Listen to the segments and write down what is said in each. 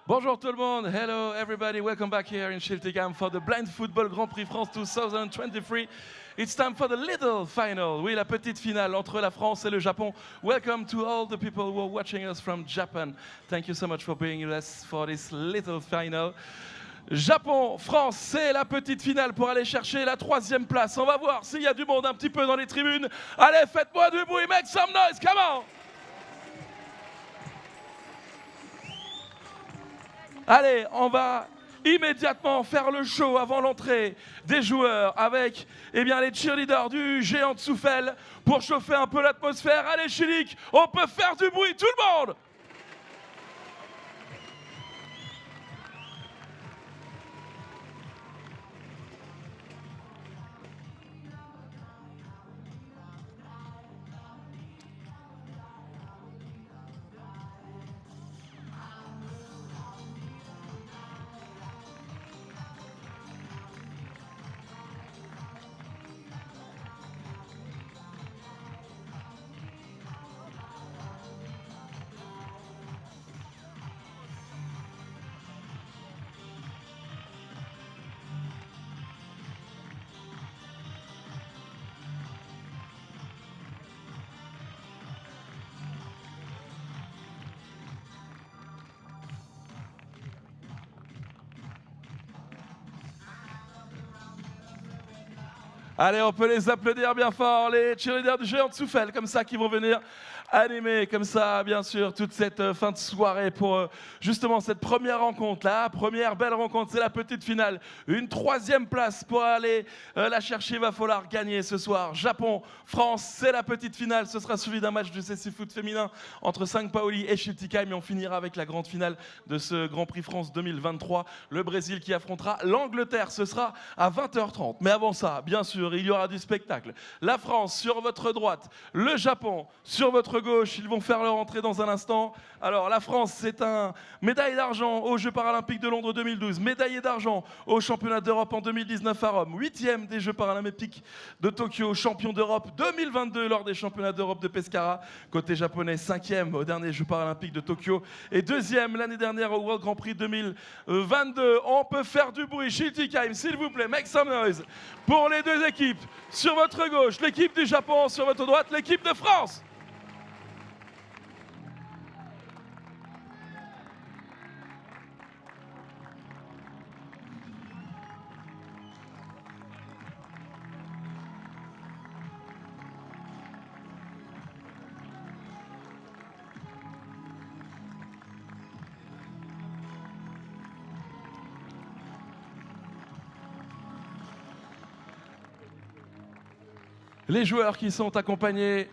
Bonjour tout le monde, hello everybody, welcome back here in Schiltigheim for the Blind Football Grand Prix France 2023. It's time for the little final, oui la petite finale entre la France et le Japon. Welcome to all the people who are watching us from Japan. Thank you so much for being with us for this little final. Japon-France, c'est la petite finale pour aller chercher la 3e place. On va voir s'il y a du monde un petit peu dans les tribunes. Allez, faites-moi du bruit, make some noise, come on! Allez, on va immédiatement faire le show avant l'entrée des joueurs avec les cheerleaders du géant de Souffel pour chauffer un peu l'atmosphère. Allez, Chilik, on peut faire du bruit, tout le monde! Allez, on peut les applaudir bien fort, les cheerleaders du géant de Souffel, comme ça, qui vont venir animer, comme ça, bien sûr, toute cette fin de soirée pour justement cette première rencontre. La première belle rencontre, c'est la petite finale. Une 3e place pour aller la chercher, il va falloir gagner ce soir. Japon, France, c'est la petite finale. Ce sera suivi d'un match de CC Foot féminin entre Saint-Pauli et Schiltigheim. Et on finira avec la grande finale de ce Grand Prix France 2023. Le Brésil qui affrontera l'Angleterre. Ce sera à 20h30. Mais avant ça, bien sûr, il y aura du spectacle. La France sur votre droite, le Japon sur votre gauche. Ils vont faire leur entrée dans un instant. Alors, la France, c'est un médaille d'argent aux Jeux paralympiques de Londres 2012, médaillé d'argent aux championnats d'Europe en 2019 à Rome, 8e des Jeux paralympiques de Tokyo, champion d'Europe 2022 lors des championnats d'Europe de Pescara. Côté japonais, 5e aux derniers Jeux paralympiques de Tokyo et 2e l'année dernière au World Grand Prix 2022. On peut faire du bruit. Schiltigheim, s'il vous plaît, make some noise pour les deux équipes. Sur votre gauche, l'équipe du Japon, sur votre droite, l'équipe de France. Les joueurs qui sont accompagnés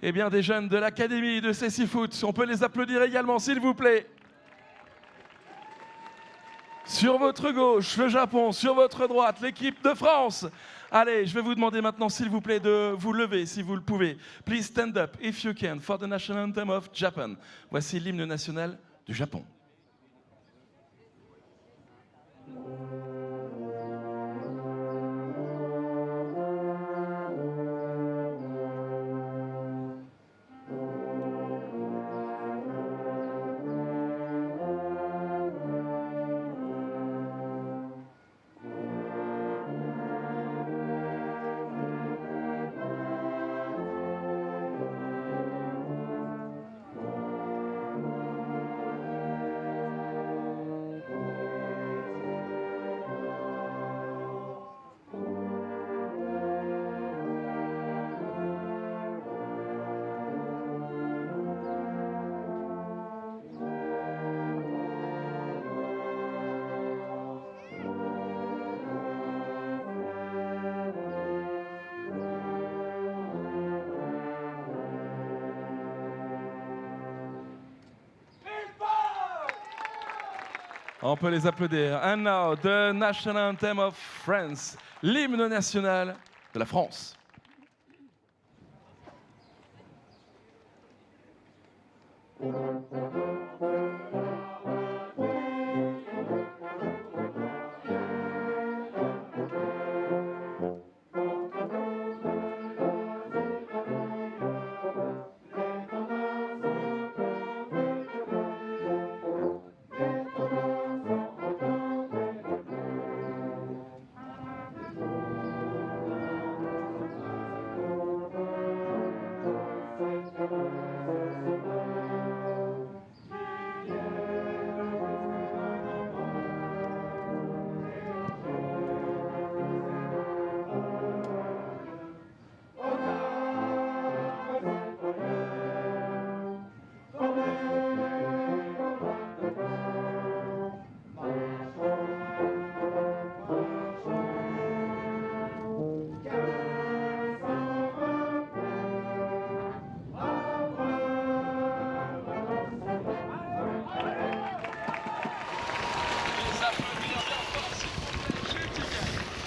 des jeunes de l'académie de CC Foot. On peut les applaudir également, s'il vous plaît. Sur votre gauche, le Japon. Sur votre droite, l'équipe de France. Allez, je vais vous demander maintenant, s'il vous plaît, de vous lever, si vous le pouvez. Please stand up, if you can, for the national anthem of Japan. Voici l'hymne national du Japon. On peut les applaudir. And now, the national anthem of France, l'hymne national de la France.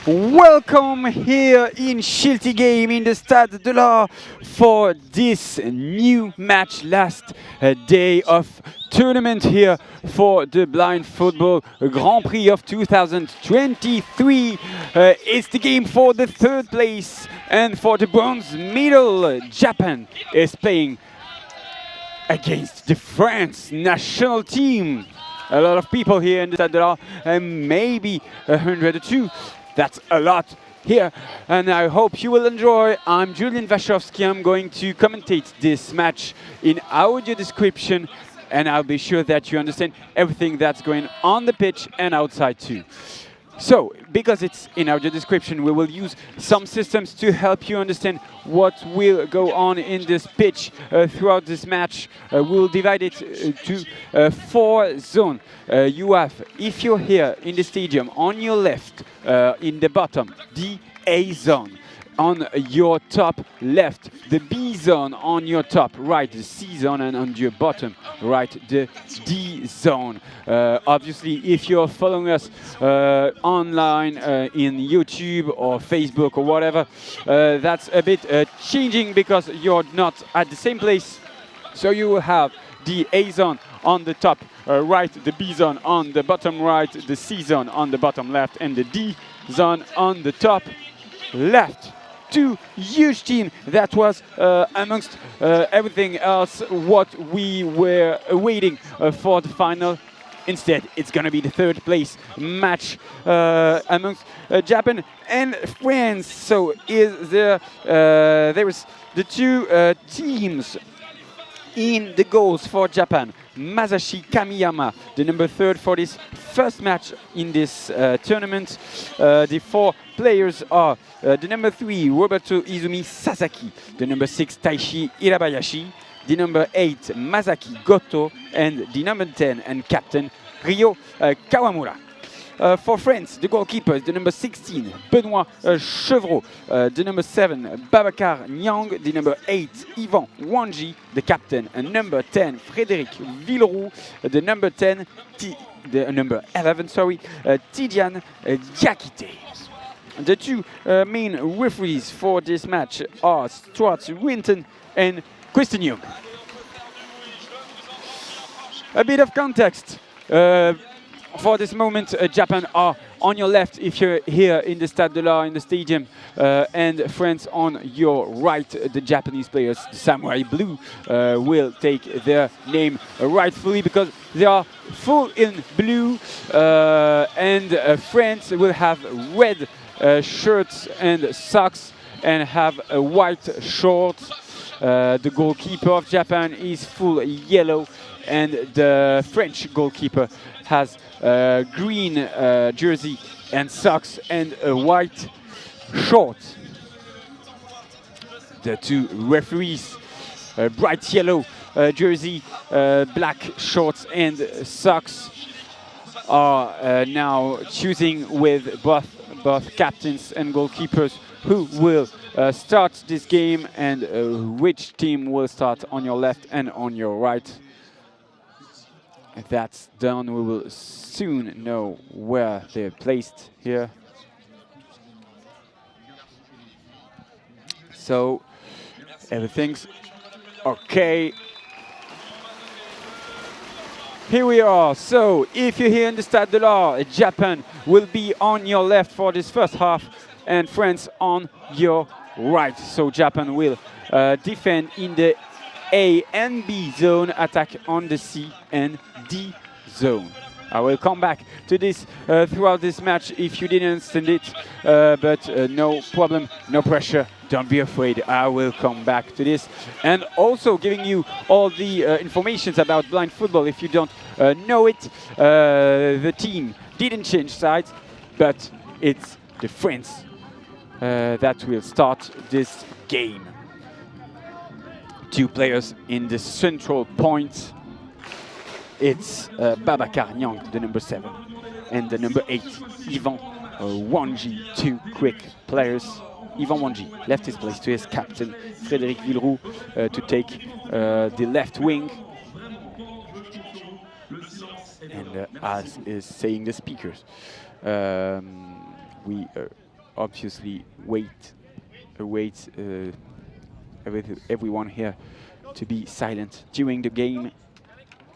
Welcome here in Shilty Game in the Stade de l'Art for this new match, last day of tournament here for the Blind Football Grand Prix of 2023. It's the game for the third place and for the bronze medal. Japan is playing against the France national team. A lot of people here in the Stade de l'Art, and maybe 100 or two. That's a lot here, and I hope you will enjoy. I'm Julian Waszowski. I'm going to commentate this match in audio description, and I'll be sure that you understand everything that's going on the pitch and outside too. So, because it's in audio description, we will use some systems to help you understand what will go on in this pitch throughout this match. We will divide it to 4 zones. You have, if you're here in the stadium, on your left, in the bottom, the A zone. On your top left, the B zone. On your top right, the C zone, and on your bottom right, the D zone. Obviously, if you're following us online in YouTube or Facebook or whatever, that's a bit changing because you're not at the same place. So you will have the A zone on the top right, the B zone on the bottom right, the C zone on the bottom left, and the D zone on the top left. Two huge teams. That was, amongst everything else, what we were waiting for the final. Instead, it's going to be the third place match amongst Japan and France. So there is the two teams in the goals for Japan. Masashi Kamiyama, the number 3 for this first match in this tournament. The 4 players are the number 3, Roberto Izumi Sasaki, the number 6, Taishi Irabayashi, the number 8, Masaki Goto, and the number 10 and captain, Ryo Kawamura. For France, the goalkeeper is the number 16, Benoît Chevreau, the number 7, Babacar Nyang, the number 8, Yvan Wanji, the captain, and number 10, Frédéric Villeroux, the number 11, Tidiane Diakité. The two main referees for this match are Stuart Winton and Christian Young. A bit of context. For this moment, Japan are on your left if you're here in the Stade de l'Art, in the stadium, and France on your right. The Japanese players, the Samurai Blue, will take their name rightfully because they are full in blue, and France will have red shirts and socks and have a white shorts. The goalkeeper of Japan is full yellow, and the French goalkeeper has green jersey and socks and a white short. The two referees, bright yellow jersey, black shorts and socks, are now choosing with both captains and goalkeepers who will start this game and which team will start on your left and on your right. If that's done, we will soon know where they're placed here. So everything's okay. Here we are. So if you're here in the Stade de l'Art, Japan will be on your left for this first half and France on your right. So Japan will defend in the A and B zone, attack on the C and D zone. I will come back to this throughout this match if you didn't understand it, but no problem, no pressure, don't be afraid, I will come back to this. And also giving you all the information about blind football if you don't know it. The team didn't change sides, but it's the France that will start this game. Two players in the central point. It's Babacar Nyang, the number 7, and the number 8, Yvan Wanji. Two quick players. Yvan Wanji left his place to his captain, Frédéric Villeroux, to take the left wing. And as is saying the speakers, we obviously await everyone here to be silent during the game.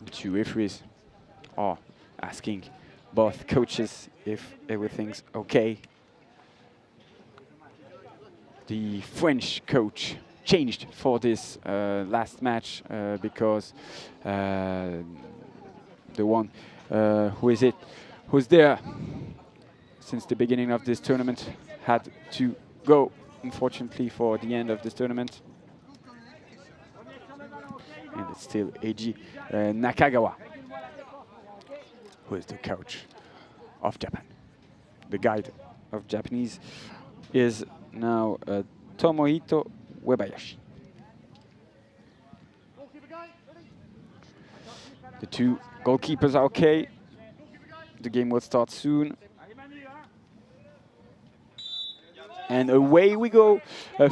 The two referees are asking both coaches if everything's okay. The French coach changed for this last match because the one who's there since the beginning of this tournament had to go, unfortunately, for the end of this tournament. And it's still Eiji Nakagawa, who is the coach of Japan. The guide of Japanese is now Tomohito Uebayashi. The two goalkeepers are okay. The game will start soon. And away we go.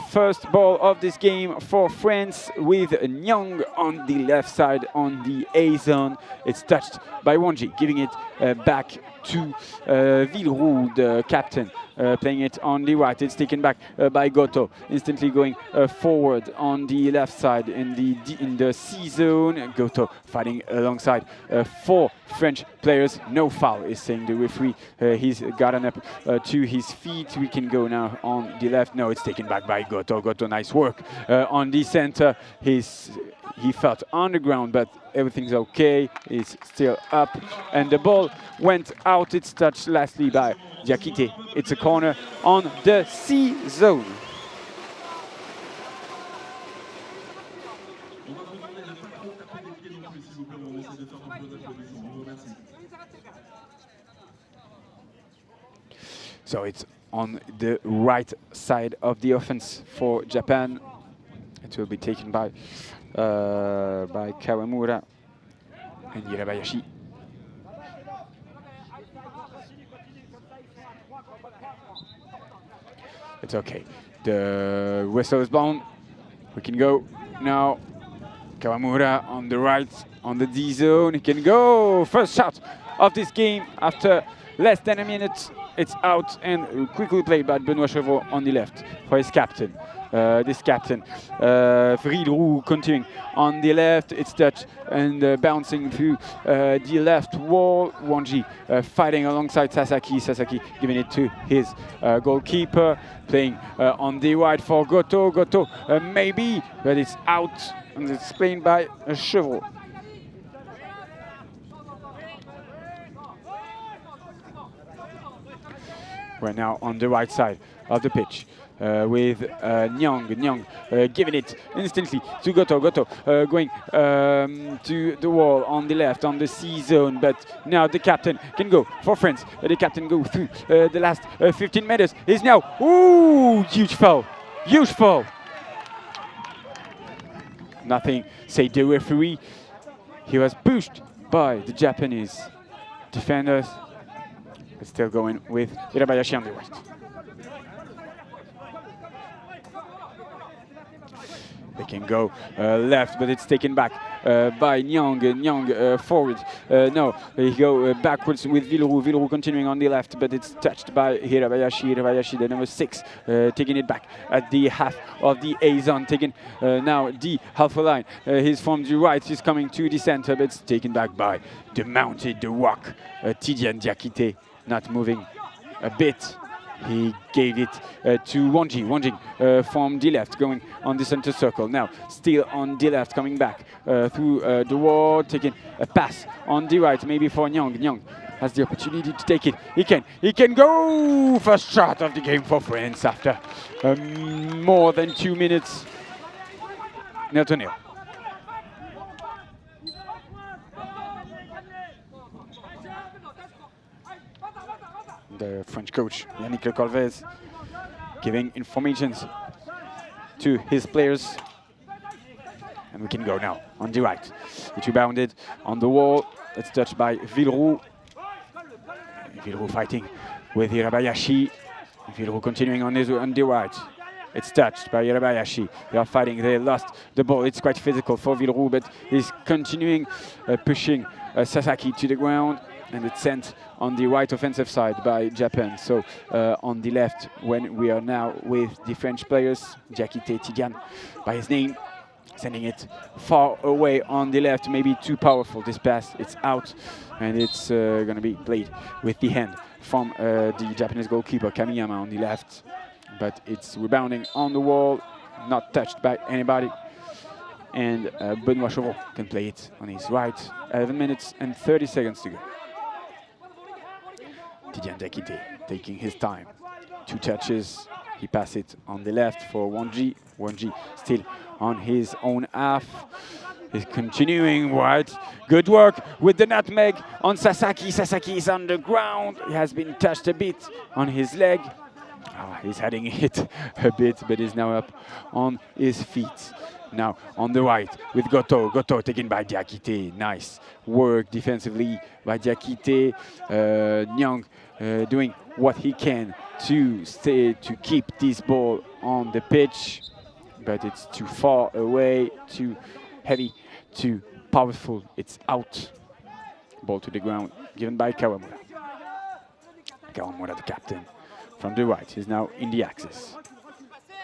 First ball of this game for France with Nyang on the left side on the A zone. It's touched by Wonji, giving it back to Villeroux, the captain, playing it on the right. It's taken back by Goto, instantly going forward on the left side in the C zone. Goto fighting alongside four French players. No foul, is saying the referee. He's gotten up to his feet. We can go now on the left. No, it's taken back by Goto. Goto, nice work on the center. He felt on the ground, but everything's okay. It's still up, and the ball went out. It's touched lastly by Diakite. It's a corner on the C zone. So it's on the right side of the offense for Japan. It will be taken by Kawamura and Hirabayashi. It's okay. The whistle is blown. We can go now. Kawamura on the right, on the D zone. He can go. First shot of this game after less than a minute. It's out and quickly played by Benoît Chevreau on the left for his captain. This captain, Villeroux, continuing on the left. It's touched and bouncing through the left wall. Wonji fighting alongside Sasaki. Sasaki giving it to his goalkeeper, playing on the right for Goto. Goto maybe, but it's out, and it's played by Chevreau. We're now on the right side of the pitch with Nyang. Nyang giving it instantly to Goto. Goto going to the wall on the left on the C zone, but now the captain can go for France. The captain go through the last 15 meters. Is now, ooh, huge foul. Huge foul. Nothing, say the referee. He was pushed by the Japanese defenders. It's still going with Hirabayashi on the right. They can go left, but it's taken back by Nyang. Nyang forward. No, he go backwards with Villeroux. Villeroux continuing on the left, but it's touched by Hirabayashi. Hirabayashi, the number 6, taking it back at the half of the A zone. Taking now the half line. He's from the right. He's coming to the center, but it's taken back by the mounted, the rock, Tidiane Diakite. Not moving a bit. He gave it to Wonji. Wonji from the left, going on the center circle. Now, still on the left, coming back through the wall, taking a pass on the right, maybe for Nyang. Nyang has the opportunity to take it. He can go! First shot of the game for France after more than 2 minutes. 0-0. The French coach, Yannick Le Colvez, giving informations to his players. And we can go now on the right. It rebounded on the wall. It's touched by Villeroux. Villeroux fighting with Hirabayashi. Villeroux continuing on the right. It's touched by Hirabayashi. They are fighting. They lost the ball. It's quite physical for Villeroux, but he's continuing pushing Sasaki to the ground. and it's sent on the right offensive side by Japan. So on the left, when we are now with the French players, Diakité Tidiane by his name, sending it far away on the left, maybe too powerful this pass, it's out, and it's going to be played with the hand from the Japanese goalkeeper Kamiyama on the left, but it's rebounding on the wall, not touched by anybody, and Benoît Chevreau can play it on his right. 11 minutes and 30 seconds to go. Tidiane Diakité taking his time, 2 touches, he passes it on the left for Wanji. Wanji still on his own half. He's continuing wide. Good work with the nutmeg on Sasaki. Sasaki is on the ground. He has been touched a bit on his leg. He's heading it a bit, but he's now up on his feet. Now on the right with Goto. Goto taken by Diakité. Nice work defensively by Diakité. Nyang doing what he can to keep this ball on the pitch, but it's too far away, too heavy, too powerful. It's out. Ball to the ground, given by Kawamura. Kawamura, the captain, from the right, is now in the axis.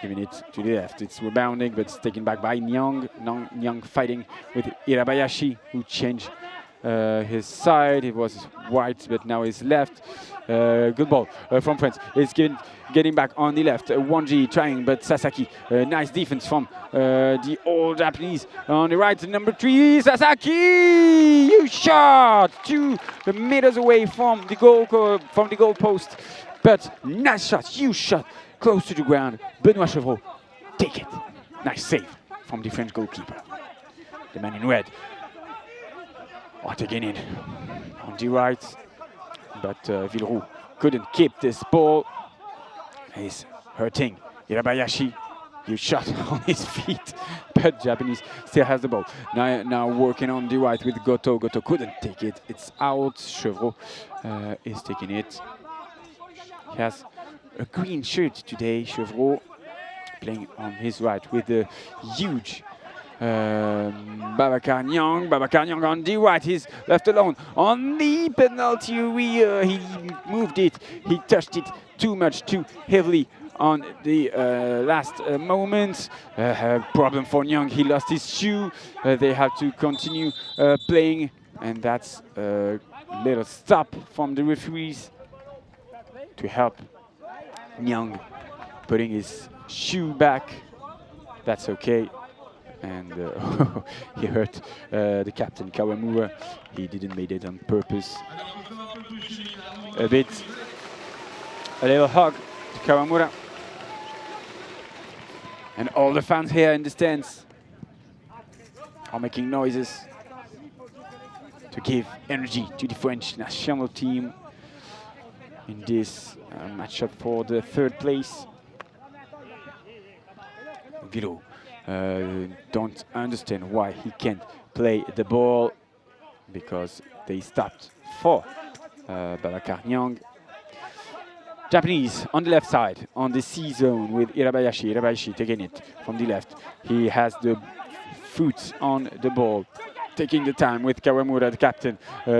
Giving it to the left. It's rebounding, but it's taken back by Nyang. Nyang fighting with Irabayashi, who changed his side. It was right, but now he's left. Good ball from France. It's getting back on the left. Wanji trying, but Sasaki. Nice defense from the old Japanese on the right. Number 3, Sasaki. You shot 2 meters away from the goal post, but nice shot. Huge shot close to the ground. Benoît Chevreau, take it. Nice save from the French goalkeeper. The man in red. Taking it on the right, but Villeroux couldn't keep this ball. He's hurting. Irabayashi, you shot on his feet, but Japanese still has the ball. Now working on the right with Goto. Goto couldn't take it. It's out. Chevreau is taking it. He has a green shirt today, Chevreau, playing on his right with the huge Babacar Nyang. Babacar Nyang on the right, he's left alone on the penalty area. He moved it, he touched it too much, too heavily on the last moment. Problem for Nyang, he lost his shoe. They have to continue playing, and that's a little stop from the referees to help Nyang putting his shoe back. That's okay. And he hurt the captain Kawamura. He didn't make it on purpose. A little hug to Kawamura. And all the fans here in the stands are making noises to give energy to the French national team in this matchup for the 3rd place. Villeroux don't understand why he can't play the ball, because they stopped for Babacar Nyang. Japanese on the left side, on the C zone with Irabayashi. Irabayashi taking it from the left. He has the foot on the ball, taking the time with Kawamura, the captain,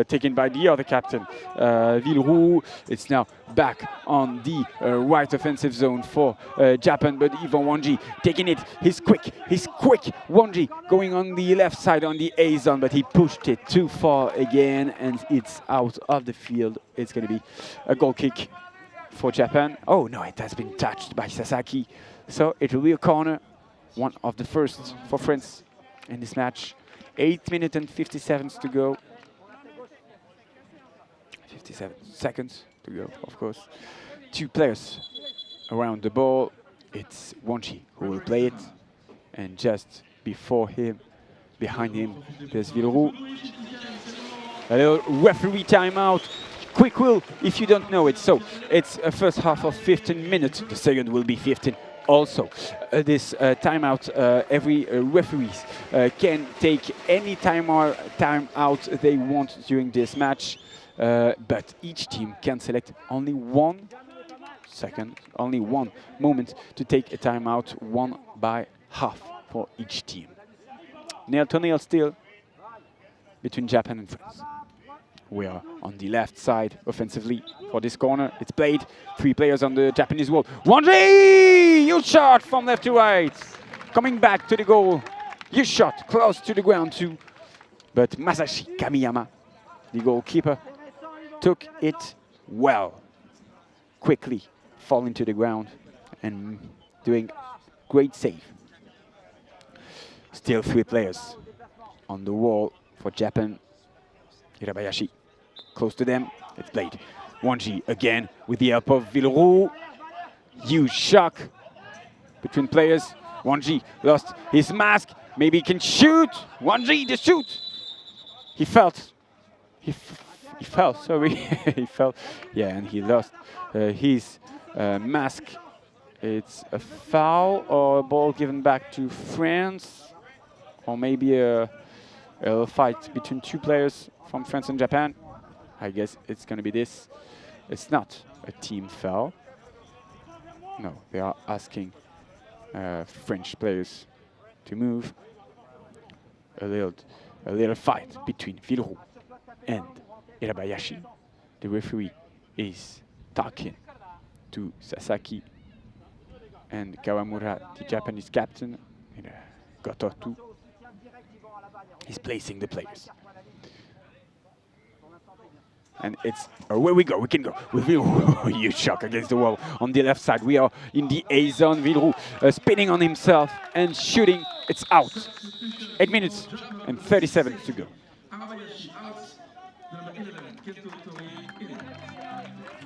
taken by the other captain, Villeroux. It's now back on the right offensive zone for Japan, but Yvan Wanji taking it. He's quick. Wanji going on the left side on the A zone, but he pushed it too far again, and it's out of the field. It's going to be a goal kick for Japan. Oh no, it has been touched by Sasaki. So it will be a corner, one of the first for France in this match. 8 minutes and 57 to go. 57 seconds to go, of course. 2 players around the ball. It's Wanji who will play it. And just before him, behind him, there's Villeroux. A little referee timeout. Quick will, if you don't know it. So it's a first half of 15 minutes. The second will be 15. Also, this timeout, every referees can take any timeout they want during this match, but each team can select only 1 second, only 1 moment to take a timeout, 1 by half for each team. 0-0 still between Japan and France. We are on the left side offensively for this corner. It's played. 3 players on the Japanese wall. Wanji! Huge shot from left to right. Coming back to the goal. Huge shot close to the ground too. But Masashi Kamiyama, the goalkeeper, took it well. Quickly falling to the ground and doing great save. Still 3 players on the wall for Japan. Hirabayashi close to them. It's played. Wanji again with the help of Villeroux. Huge shock between players. Wanji lost his mask. Maybe he can shoot. Wanji the shoot. He felt. He fell. Sorry, he fell. Yeah, and he lost his mask. It's a foul or a ball given back to France, or maybe a fight between 2 players from France and Japan. I guess it's going to be this. It's not a team foul. No, they are asking French players to move. A little fight between Villeroux and Hirabayashi. The referee is talking to Sasaki and Kawamura, the Japanese captain, Gototu. He's placing the players. And it's where we go. We can go with Villeroux. Huge shock against the wall on the left side. We are in the A zone. Villeroux spinning on himself and shooting. It's out. 8 minutes and 30 seconds to go.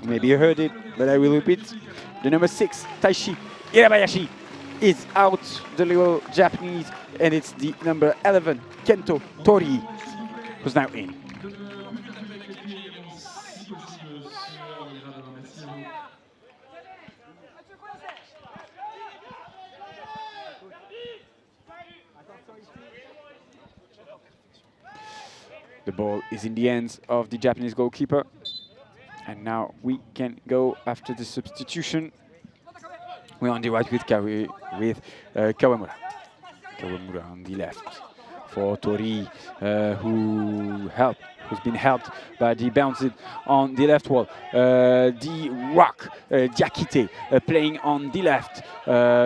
Maybe you heard it, but I will repeat. The number 6, Taishi Hirabayashi, is out. The little Japanese, and it's the number 11, Kento Tori, who's now in. The ball is in the hands of the Japanese goalkeeper. And now we can go after the substitution. We're on the right with Kawamura. Kawamura on the left for Tori, who's been helped by the bounces on the left wall. The Rock, Diakite, playing on the left,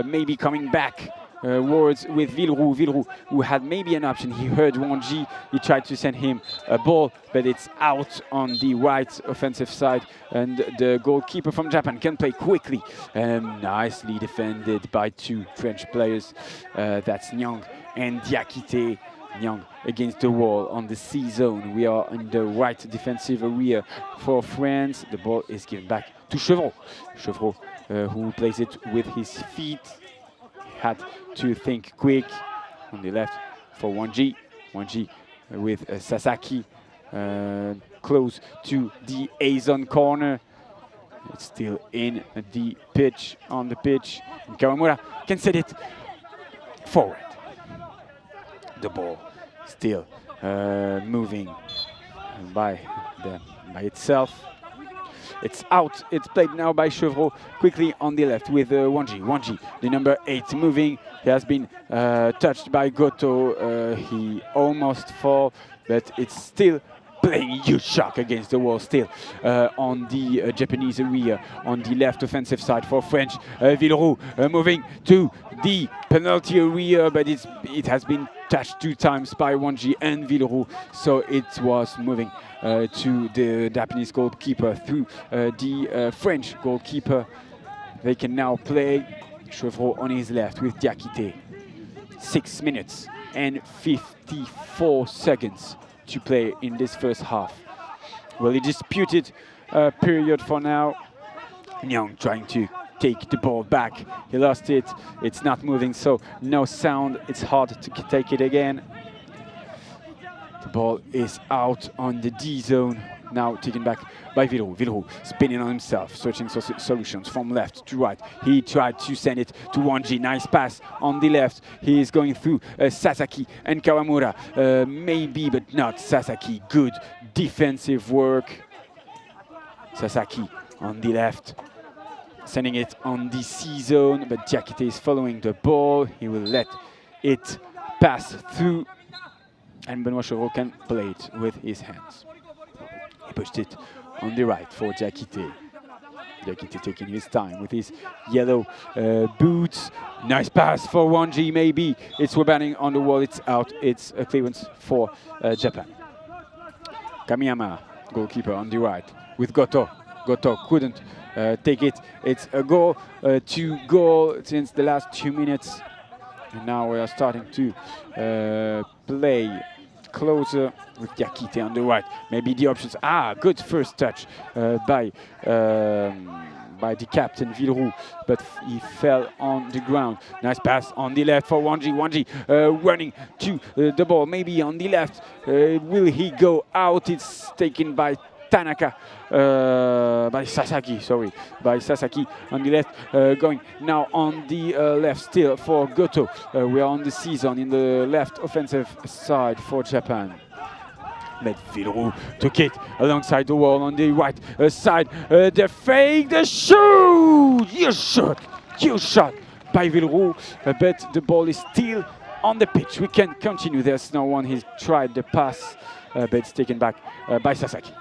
maybe coming back. Words with Villeroux. Villeroux, who had maybe an option. He heard Wanji. He tried to send him a ball, but it's out on the right offensive side. And the goalkeeper from Japan can play quickly. Nicely defended by 2 French players. That's Nyang and Diakite. Nyang against the wall on the C zone. We are in the right defensive area for France. The ball is given back to Chevreau. Chevreau, who plays it with his feet. Had to think quick on the left for Wanji. Wanji with Sasaki close to the A-zone corner. It's still in the pitch, on the pitch. And Kawamura can set it forward. The ball still moving by itself. It's out. It's played now by Chevreau quickly on the left with Wanji. Wanji, the number 8, moving. He has been touched by Goto. He almost fall, but it's still playing huge shock against the wall still on the Japanese area on the left offensive side for French. Villeroux moving to the penalty area, but it has been touched 2 times by Wanji and Villeroux, so it was moving to the Japanese goalkeeper through the French goalkeeper. They can now play. Chevreau on his left with Diakite. 6 minutes and 54 seconds to play in this first half. Well, he disputed period for now. Nyang trying to take the ball back. He lost it. It's not moving, so no sound. It's hard to take it again. The ball is out on the D zone. Now taken back by Villeroux. Villeroux spinning on himself, searching solutions from left to right. He tried to send it to Wanji. Nice pass on the left. He is going through Sasaki and Kawamura. Maybe, but not Sasaki. Good defensive work. Sasaki on the left, sending it on the C zone, but Diakite is following the ball. He will let it pass through, and Benoit Chevreau can play it with his hands. He pushed it on the right for Diakité. Diakité taking his time with his yellow boots. Nice pass for Wanji, maybe. It's rebounding on the wall, it's out. It's a clearance for Japan. Kamiyama, goalkeeper on the right with Goto. Goto couldn't take it. It's a goal, 2 goals since the last 2 minutes. And now we are starting to play closer with Diakité on the right. Maybe the options. Good first touch by the captain Villeroux, but he fell on the ground. Nice pass on the left for Wanji. Wanji running to the ball, maybe on the left. Will he go out? It's taken by Tanaka, by Sasaki on the left, going now on the left still for Goto. We are on the season in the left offensive side for Japan. But Villeroux took it alongside the wall on the right side. The fake, the shoot! You shot by Villeroux, but the ball is still on the pitch. We can continue. There's no one. He's tried the pass, but it's taken back by Sasaki.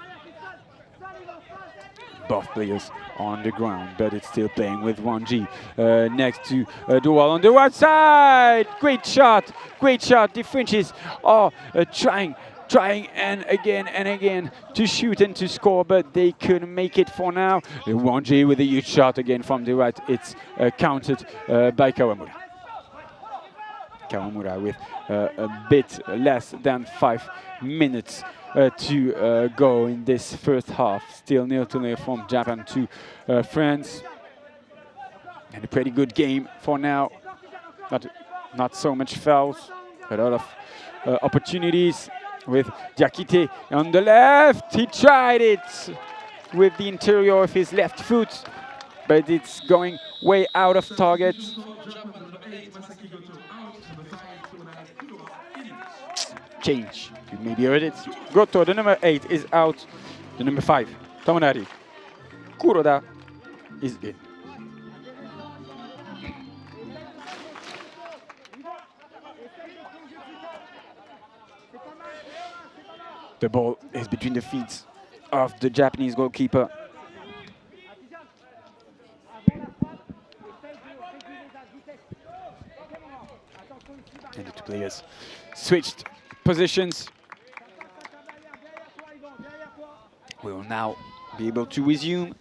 Both players on the ground, but it's still playing with Wanji next to the wall on the right side. Great shot. The Frenchies are trying and again to shoot and to score, but they couldn't make it for now. Wanji with a huge shot again from the right. It's counted by Kawamura. Kawamura with a bit less than 5 minutes to go in this first half. Still 0-0 from Japan to France. And a pretty good game for now. Not so much fouls, a lot of opportunities with Diakité on the left. He tried it with the interior of his left foot, but it's going way out of target. Change. You maybe heard it. Goto, the number 8, is out. The number 5, Tomonari. Kuroda is in. The ball is between the feet of the Japanese goalkeeper. And the 2 players switched positions. We will now be able to resume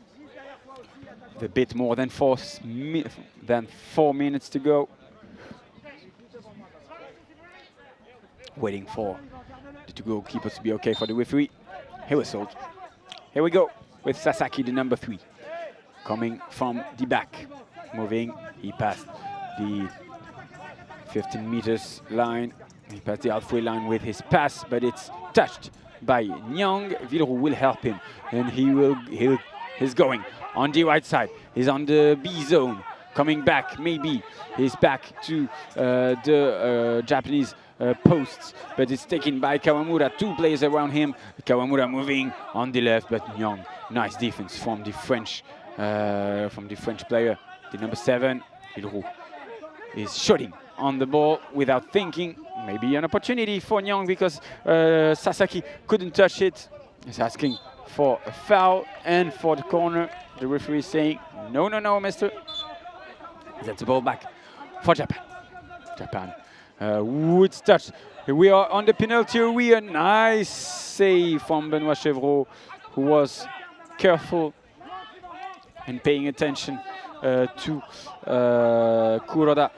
with a bit more than 4 minutes to go. Waiting for the 2 goalkeepers to be okay for the referee. He whistled. Here we go with Sasaki, the number 3, coming from the back. Moving, he passed the 15 meters line. He passed the halfway line with his pass, but it's touched by Nyang. Villeroux will help him, and he's going on the right side. He's on the B zone, coming back. Maybe he's back to the Japanese posts, but it's taken by Kawamura. 2 players around him. Kawamura moving on the left, but Nyang. Nice defense from the French player. The number 7, Villeroux, is shooting on the ball without thinking. Maybe an opportunity for Nyang because Sasaki couldn't touch it. He's asking for a foul and for the corner. The referee is saying, no, mister. That's the ball back for Japan. Japan would touch. We are on the penalty area. Nice save from Benoit Chevreau, who was careful and paying attention to Kuroda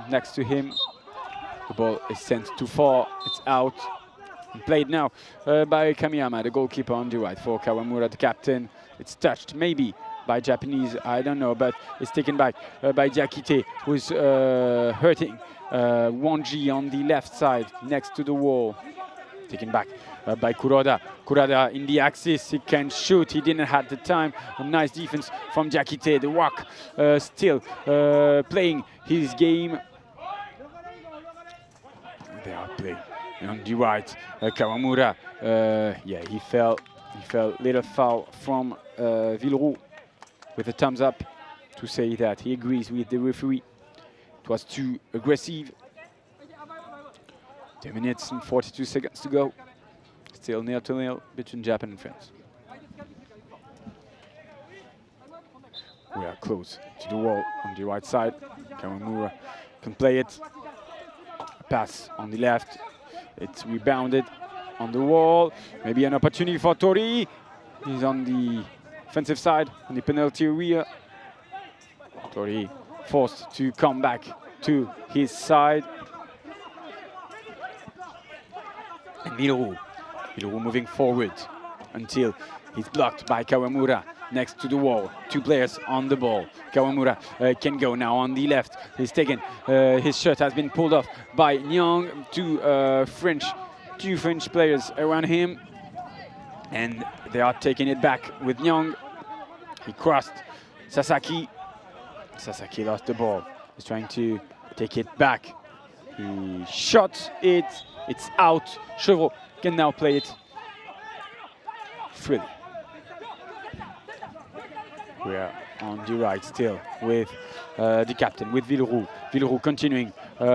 next to him. The ball is sent too far. It's out. And played now by Kamiyama, the goalkeeper on the right for Kawamura, the captain. It's touched maybe by Japanese, I don't know, but it's taken back by Diakité, who's hurting Wanji on the left side next to the wall. Taken back by Kuroda. Kuroda in the axis, he can shoot, he didn't have the time. A nice defense from Diakité. The walk still playing his game. They are playing on the right. Kawamura, he fell little foul from Villeroux with a thumbs up to say that he agrees with the referee. It was too aggressive. 10 minutes and 42 seconds to go. Still 0-0 between Japan and France. We are close to the wall on the right side. Kawamura can play it. Pass on the left. It's rebounded on the wall. Maybe an opportunity for Tori. He's on the offensive side, on the penalty area. Tori forced to come back to his side. And Villeroux moving forward until he's blocked by Kawamura next to the wall. 2 players on the ball. Kawamura can go now on the left. He's taken. His shirt has been pulled off by Nyang. 2 French players around him. And they are taking it back with Nyang. He crossed Sasaki. Sasaki lost the ball. He's trying to take it back. He shot it. It's out. Chevreau can now play it freely. We are on the right still with the captain, with Villeroux. Villeroux continuing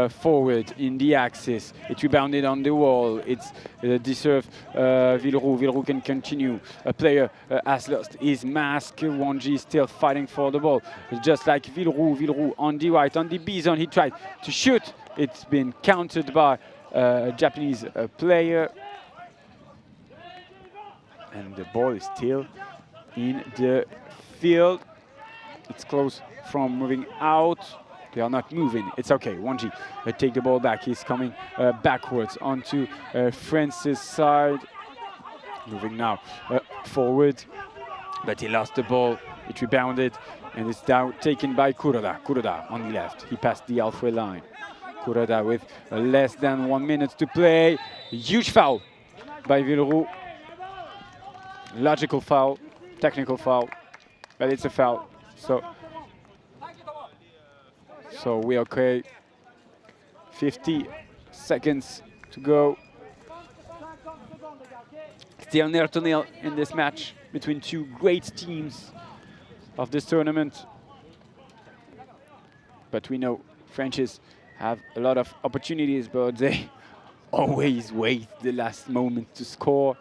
forward in the axis. It rebounded on the wall. It's deserved Villeroux. Villeroux can continue. A player has lost his mask. Wanji still fighting for the ball. Just like Villeroux. Villeroux on the right, on the B zone. He tried to shoot. It's been countered by a Japanese player. And the ball is still in the field. It's close from moving out. They are not moving. It's okay. Wanji take the ball back. He's coming backwards onto France's side. Moving now forward. But he lost the ball. It rebounded. And it's now taken by Kuroda. Kuroda on the left. He passed the halfway line. Kuroda with less than 1 minute to play. Huge foul by Villeroux. Logical foul. Technical foul. But it's a foul. So we're okay. 50 seconds to go. Still 0-0 in this match between 2 great teams of this tournament. But we know Frenchies have a lot of opportunities, but they always wait the last moment to score.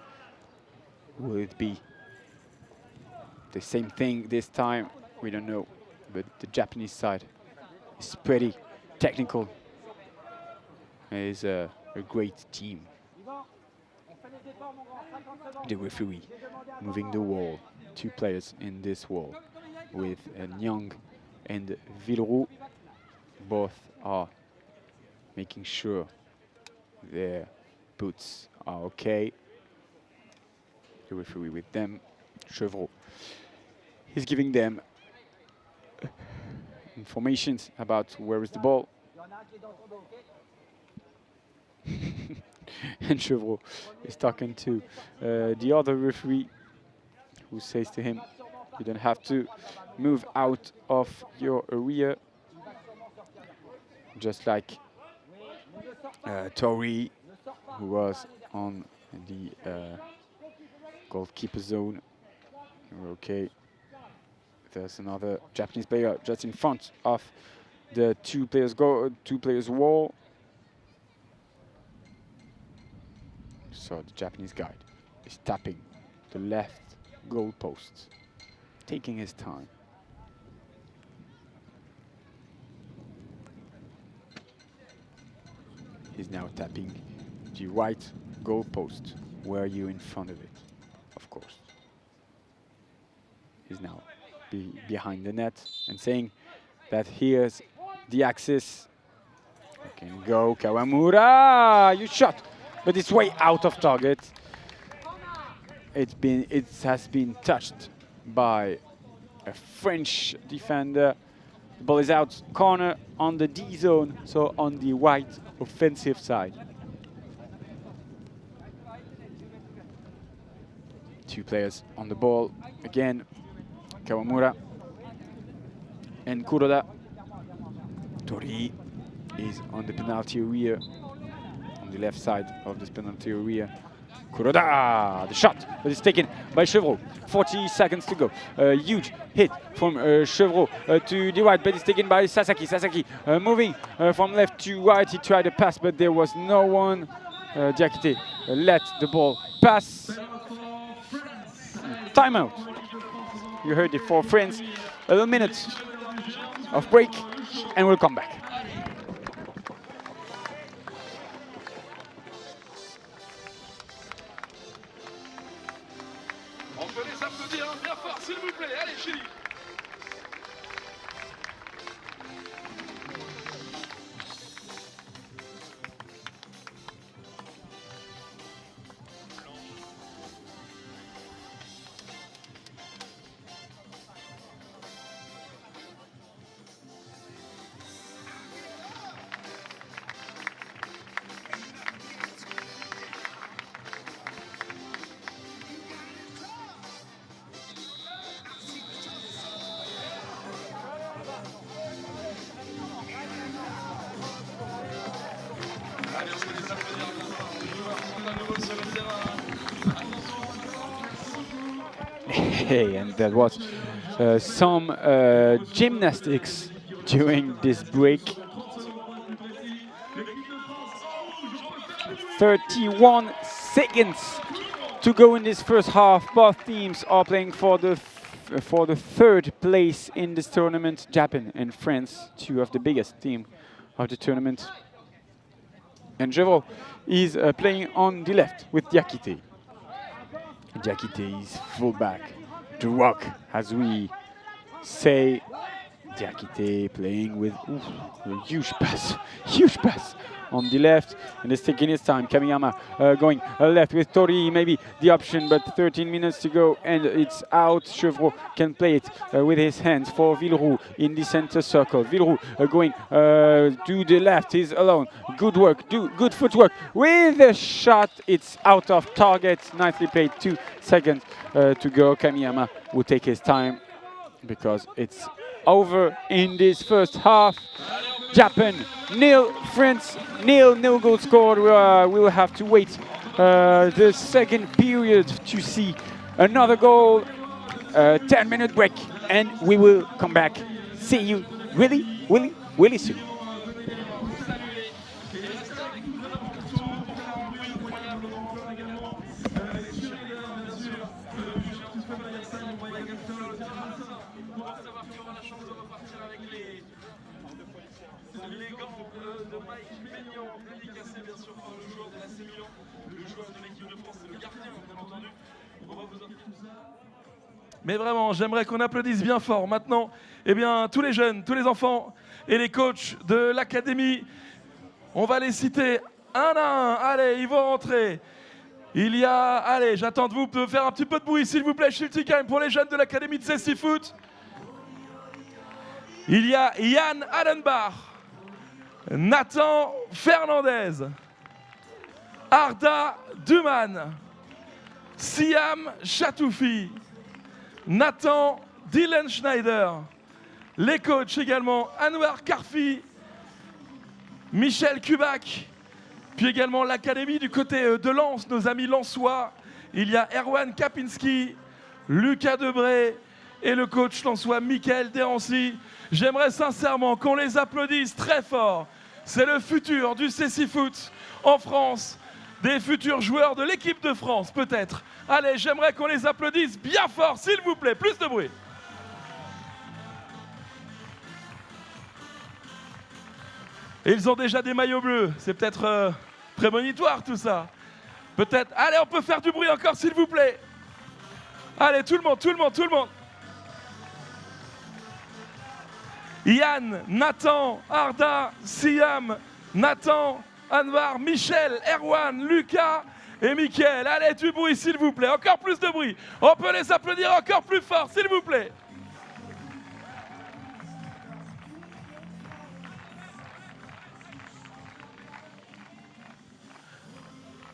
Will it be the same thing this time? We don't know, but the Japanese side is pretty technical. It is a great team. The referee moving the wall. 2 players in this wall with Nyang and Villeroux. Both are making sure their boots are okay. The referee with them, Chevreau. He's giving them informations about where is the ball. And Chevreau is talking to the other referee, who says to him, you don't have to move out of your area. Just like Tori, who was on the goalkeeper zone. Okay. There's another Japanese player just in front of the 2 players wall. So the Japanese guide is tapping the left goal post, taking his time. He's now tapping the right goal post. Where are you in front of it? Of course. He's now behind the net and saying that here's the axis. You can go, Kawamura! You shot, but it's way out of target. It has been touched by a French defender. The ball is out, corner on the D zone, so on the right offensive side. 2 players on the ball again. Kawamura and Kuroda. Tori is on the penalty area, on the left side of this penalty area. Kuroda, the shot, but it's taken by Chevreau. 40 seconds to go. Huge hit from Chevreau to the right, but it's taken by Sasaki. Sasaki moving from left to right. He tried to pass, but there was no one. Diakité let the ball pass. Timeout. You heard it for France. a little minute of break and we'll come back. On peut les applaudir bien fort, s'il vous plaît. Allez, Chili. Hey, and that was some gymnastics during this break. 31 seconds to go in this first half. Both teams are playing for the third place in this tournament. Japan and France, two of the biggest teams of the tournament. And Jevro is playing on the left with Diakite. Diakite is fullback. The rock, as we say. Diakite playing with a huge pass on the left, and it's taking his time. Kamiyama going left with Tori, maybe the option, but 13 minutes to go and it's out. Chevreau can play it with his hands for Villeroux in the center circle. Villeroux going to the left, he's alone. Good work, good footwork with a shot. It's out of target. Nicely played. 2 seconds to go. Kamiyama will take his time because it's over in this first half. Japan nil, France nil, no goal scored. We will have to wait the second period to see another goal. 10-minute break and we will come back. See you really soon. Mais vraiment, j'aimerais qu'on applaudisse bien fort maintenant. Eh bien, tous les jeunes, tous les enfants et les coachs de l'académie, on va les citer un à un. Allez, ils vont rentrer. Il y a, allez, j'attends de vous de faire un petit peu de bruit, s'il vous plaît, Schiltigheim, pour les jeunes de l'académie de CSI Foot. Il y a Yann Allenbach, Nathan Fernandez, Arda Duman, Siam Chatoufi, Nathan Dylan Schneider, les coachs également Anwar Karfi, Michel Kubac, puis également l'académie du côté de Lens, nos amis lensois. Il y a Erwan Kapinski, Lucas Debré et le coach lensois Mickaël Dérancy. J'aimerais sincèrement qu'on les applaudisse très fort. C'est le futur du CSI Foot en France, des futurs joueurs de l'équipe de France peut-être. Allez, j'aimerais qu'on les applaudisse bien fort, s'il vous plaît. Plus de bruit. Et ils ont déjà des maillots bleus. C'est peut-être prémonitoire tout ça. Peut-être. Allez, on peut faire du bruit encore, s'il vous plaît. Allez, tout le monde. Yann, Nathan, Arda, Siam, Nathan, Anwar, Michel, Erwan, Lucas et Mickaël. Allez, du bruit, s'il vous plaît. Encore plus de bruit. On peut les applaudir encore plus fort, s'il vous plaît.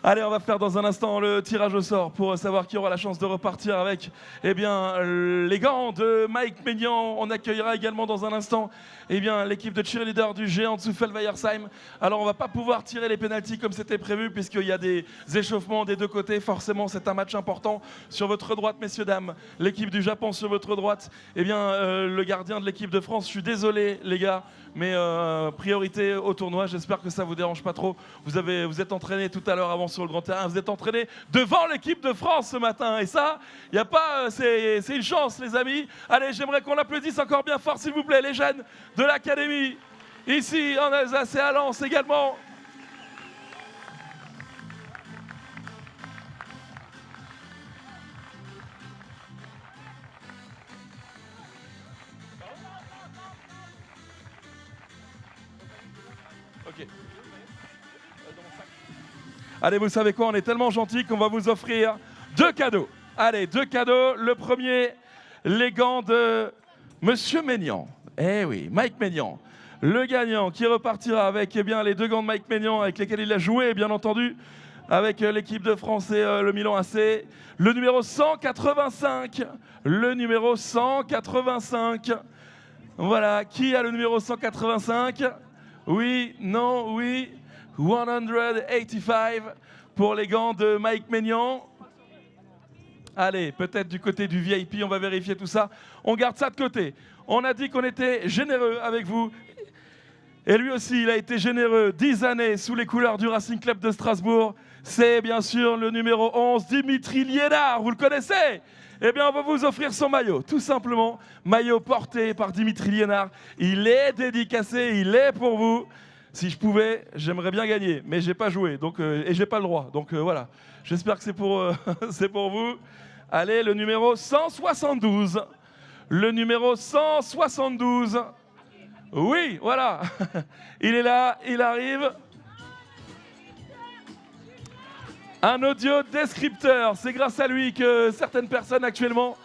Allez, on va faire dans un instant le tirage au sort pour savoir qui aura la chance de repartir avec les gants de Mike Maignan. On accueillera également dans un instant l'équipe de cheerleader du géant de Souffel-Weiersheim. Alors, on ne va pas pouvoir tirer les pénaltys comme c'était prévu puisqu'il y a des échauffements des deux côtés. Forcément, c'est un match important. Sur votre droite, messieurs, dames, l'équipe du Japon sur votre droite. Le gardien de l'équipe de France, je suis désolé, les gars, mais priorité au tournoi. J'espère que ça ne vous dérange pas trop. Vous êtes entraînés tout à l'heure avant sur le grand terrain. Vous êtes entraînés devant l'équipe de France ce matin. Et ça, il n'y a pas, c'est une chance, les amis. Allez, j'aimerais qu'on applaudisse encore bien fort, s'il vous plaît, les jeunes de l'académie. Ici, en Alsace et à Lens également. Ok. Allez, vous savez quoi, on est tellement gentils qu'on va vous offrir 2 cadeaux. Allez, 2 cadeaux. Le premier, les gants de Monsieur Maignan. Eh oui, Mike Maignan. Le gagnant qui repartira avec eh bien, les 2 gants de Mike Maignan avec lesquels il a joué, bien entendu, avec l'équipe de France et le Milan AC. Le numéro 185. Le numéro 185. Voilà, qui a le numéro 185 ? Oui, non, oui. 185 pour les gants de Mike Maignan. Allez, peut-être du côté du VIP, on va vérifier tout ça. On garde ça de côté. On a dit qu'on était généreux avec vous. Et lui aussi, il a été généreux. 10 années sous les couleurs du Racing Club de Strasbourg. C'est bien sûr le numéro 11, Dimitri Liénard. Vous le connaissez ? Eh bien, on va vous offrir son maillot, tout simplement. Maillot porté par Dimitri Liénard. Il est dédicacé, il est pour vous. Si je pouvais, j'aimerais bien gagner, mais j'ai pas joué, donc et j'ai pas le droit. Donc voilà. J'espère que c'est pour, c'est pour vous. Allez, le numéro 172. Le numéro 172. Oui, voilà. Il est là, il arrive. Un audio descripteur. C'est grâce à lui que certaines personnes actuellement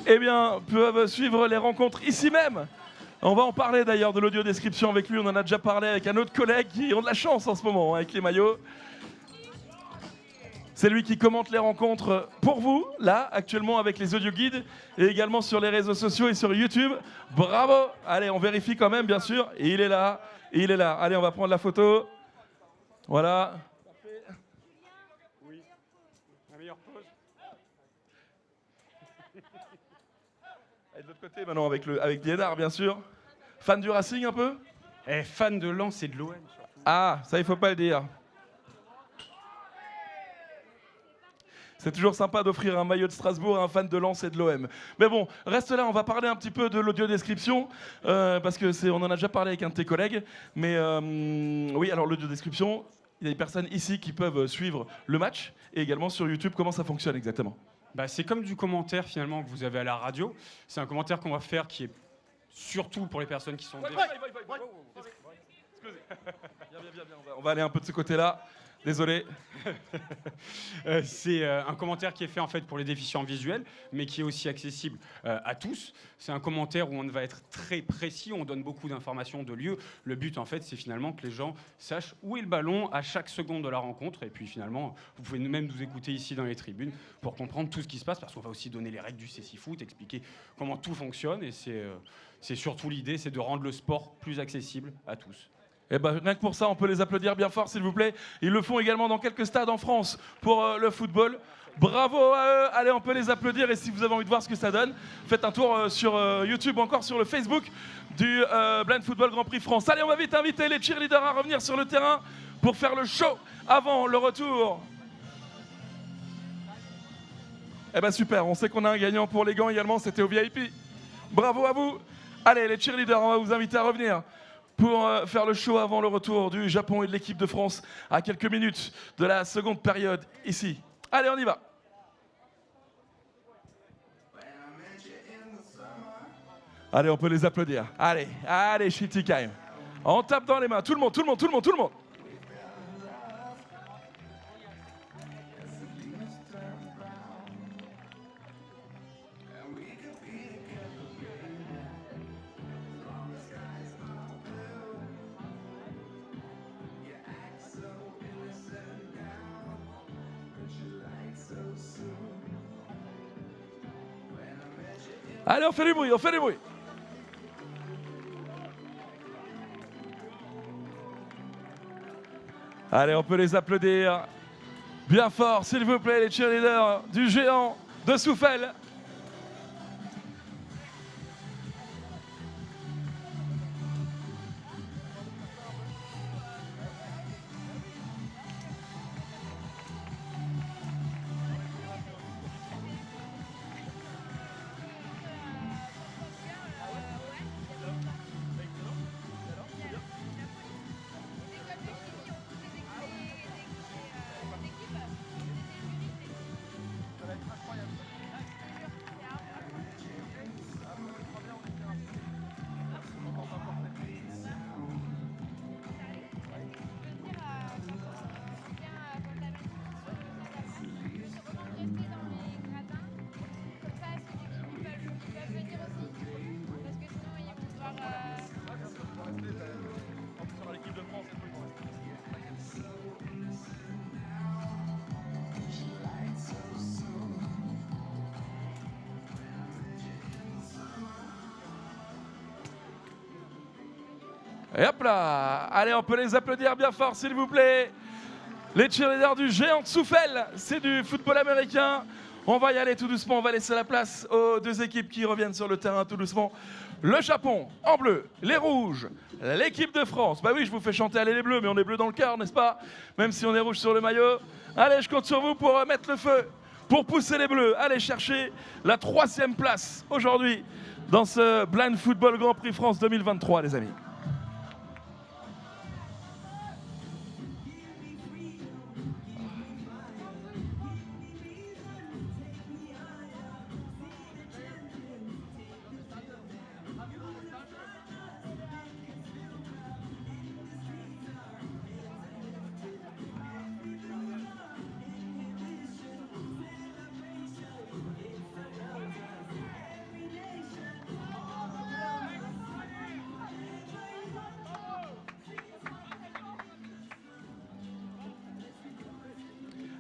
eh bien, peuvent suivre les rencontres ici même. On va en parler d'ailleurs de l'audio description avec lui. On en a déjà parlé avec un autre collègue qui ont de la chance en ce moment avec les maillots. C'est lui qui commente les rencontres pour vous, là, actuellement avec les audio guides et également sur les réseaux sociaux et sur YouTube. Bravo! Allez, on vérifie quand même, bien sûr. Et il est là, il est là. Allez, on va prendre la photo. Voilà. Oui, la meilleure pause. Et de l'autre côté, maintenant, avec Liénard, bien sûr. Fan du Racing, un peu? Fan de Lens et de l'OM, surtout. Ah, ça, il faut pas le dire. C'est toujours sympa d'offrir un maillot de Strasbourg à un fan de Lens et de l'OM. Mais bon, reste là, on va parler un petit peu de l'audio-description, parce que on en a déjà parlé avec un de tes collègues. Mais oui, alors l'audio-description, il y a des personnes ici qui peuvent suivre le match, et également sur YouTube, comment ça fonctionne exactement? Bah, c'est comme du commentaire finalement que vous avez à la radio. C'est un commentaire qu'on va faire qui est surtout pour les personnes qui sont... Excusez. Bien. On va aller un peu de ce côté-là. Désolé. C'est un commentaire qui est fait en fait pour les déficients visuels, mais qui est aussi accessible à tous. C'est un commentaire où on va être très précis, on donne beaucoup d'informations de lieu. Le but en fait, c'est finalement que les gens sachent où est le ballon à chaque seconde de la rencontre. Et puis finalement, vous pouvez même nous écouter ici dans les tribunes pour comprendre tout ce qui se passe, parce qu'on va aussi donner les règles du CC Foot, expliquer comment tout fonctionne. Et c'est surtout l'idée, c'est de rendre le sport plus accessible à tous. Eh ben, rien que pour ça, on peut les applaudir bien fort, s'il vous plaît. Ils le font également dans quelques stades en France pour le football. Bravo à eux. Allez, on peut les applaudir. Et si vous avez envie de voir ce que ça donne, faites un tour sur YouTube, encore sur le Facebook du BlindFootball Grand Prix France. Allez, on va vite inviter les cheerleaders à revenir sur le terrain pour faire le show avant le retour. Eh ben super, on sait qu'on a un gagnant pour les gants également, c'était au VIP. Bravo à vous. Allez, les cheerleaders, on va vous inviter à revenir pour faire le show avant le retour du Japon et de l'équipe de France à quelques minutes de la seconde période ici. Allez, on y va. Allez, on peut les applaudir. Allez, allez, Shitty Time. On tape dans les mains. Tout le monde. Allez, on fait du bruit. Allez, on peut les applaudir bien fort, s'il vous plaît, les cheerleaders du géant de Souffel. Et hop là. Allez, on peut les applaudir bien fort, s'il vous plaît. Les cheerleaders du géant de Souffel, c'est du football américain. On va y aller tout doucement, on va laisser la place aux deux équipes qui reviennent sur le terrain tout doucement. Le Japon en bleu, les rouges, l'équipe de France. Bah oui, je vous fais chanter Allez les bleus, mais on est bleu dans le cœur, n'est-ce pas? Même si on est rouge sur le maillot. Allez, je compte sur vous pour mettre le feu, pour pousser les bleus. Allez chercher la 3e place aujourd'hui dans ce Blind Football Grand Prix France 2023, les amis.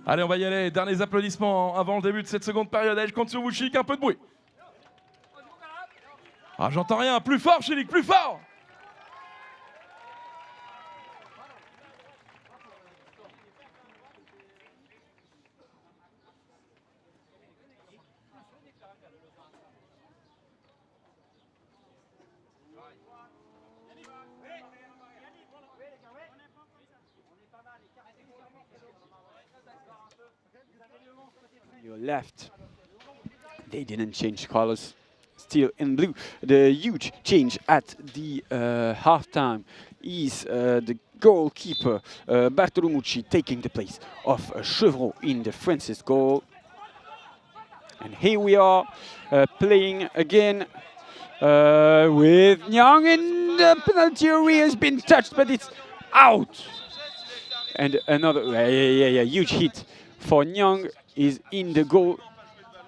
Allez, on va y aller. Derniers applaudissements avant le début de cette seconde période. Allez, je compte sur vous, Chic, un peu de bruit. Ah, j'entends rien. Plus fort, Chic, plus fort. Your left. They didn't change colors. Still in blue. The huge change at the halftime is the goalkeeper Bartolomucci taking the place of Chevreau in the Francis goal. And here we are playing again with Nyang, and the penalty area has been touched, but it's out. And another huge hit for Nyang is in the goal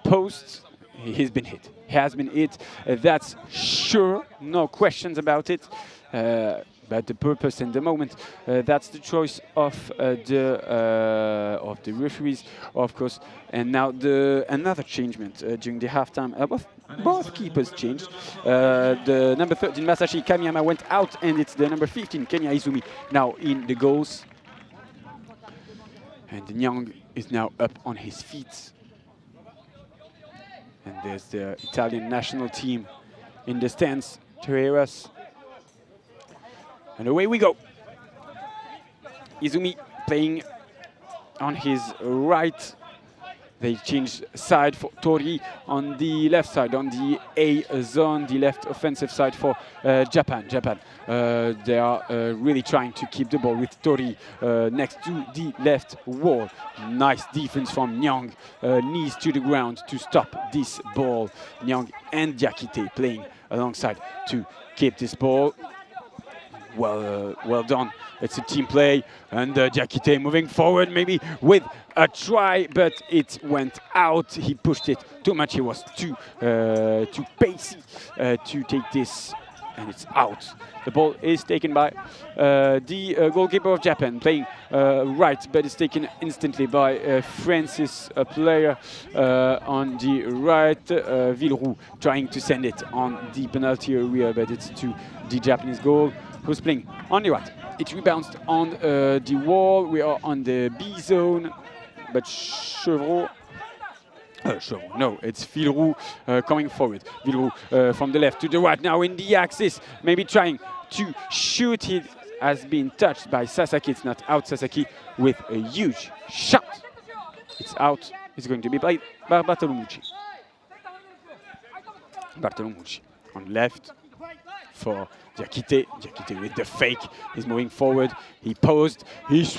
post. He's been hit. He has been hit. That's sure, no questions about it. But the purpose and the moment, that's the choice of the referees, of course. And now another changement during the halftime. Both keepers changed. The number 13 Masashi Kamiyama went out, and it's the number 15 Kenya Izumi now in the goals. And Nyang is now up on his feet. And there's the Italian national team in the stands to hear us. And away we go. Izumi playing on his right. They changed side for Tori on the left side, on the A zone, the left offensive side for Japan. They are really trying to keep the ball with Tori next to the left wall. Nice defense from Nyang, knees to the ground to stop this ball. Nyang and Diakite playing alongside to keep this ball. Well done. It's a team play, and Diakite moving forward, maybe with a try, but it went out. He pushed it too much. He was too pacey to take this, and it's out. The ball is taken by the goalkeeper of Japan, playing right, but it's taken instantly by Francis, a player on the right. Villeroux trying to send it on the penalty area, but it's to the Japanese goal. Who's playing on the right? It rebounds on the wall. We are on the B zone, but Chevreau. No, it's Villeroux coming forward. Villeroux from the left to the right, now in the axis, maybe trying to shoot. It has been touched by Sasaki. It's not out. Sasaki with a huge shot. It's out. It's going to be played by Bartolomucci. Bartolomucci on left for Diakite. Diakite with the fake. He's moving forward. He posed. He's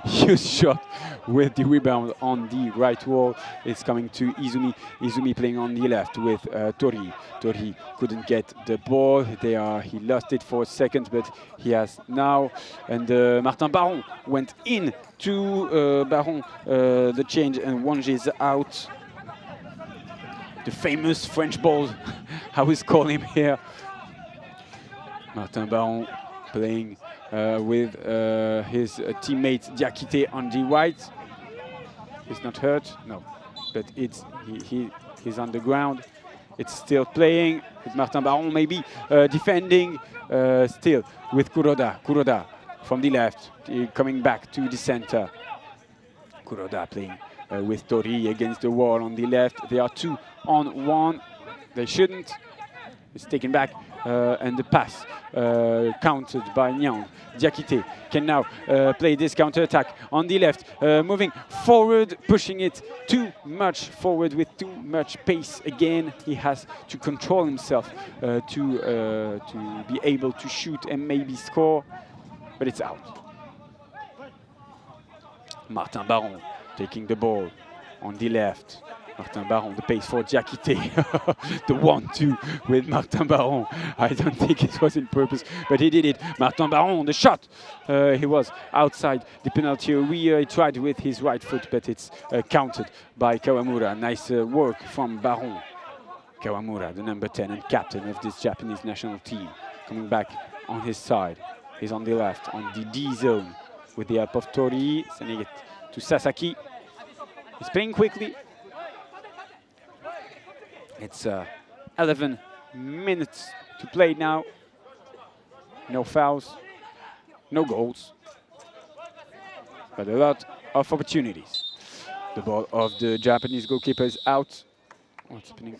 huge shot with the rebound on the right wall. It's coming to Izumi. Izumi playing on the left with Tori. Tori couldn't get the ball. He lost it for a second, but he has now. And Martin Baron went in to Baron the change, and Wangé is out. The famous French ball, I always call him here. Martin Baron playing with his teammate Diakite on the right. He's not hurt, no, but he's on the ground. It's still playing with Martin Baron, maybe defending still with Kuroda. Kuroda from the left, coming back to the center. Kuroda playing with Tori against the wall on the left. They are 2-on-1. They shouldn't. It's taken back and the pass countered by Nyang. Diakité can now play this counter-attack on the left, moving forward, pushing it too much forward with too much pace. Again, he has to control himself to be able to shoot and maybe score, but it's out. Martin Baron taking the ball on the left. Martin Baron, the pace for Diakité. The 1-2 with Martin Baron. I don't think it was in purpose, but he did it. Martin Baron, the shot. He was outside the penalty area. He tried with his right foot, but it's countered by Kawamura. Nice work from Baron. Kawamura, the number 10 and captain of this Japanese national team, coming back on his side. He's on the left, on the D zone, with the help of Tori. Sending it to Sasaki. He's playing quickly. It's 11 minutes to play now. No fouls, no goals, but a lot of opportunities. The ball of the Japanese goalkeeper is out. What's happening?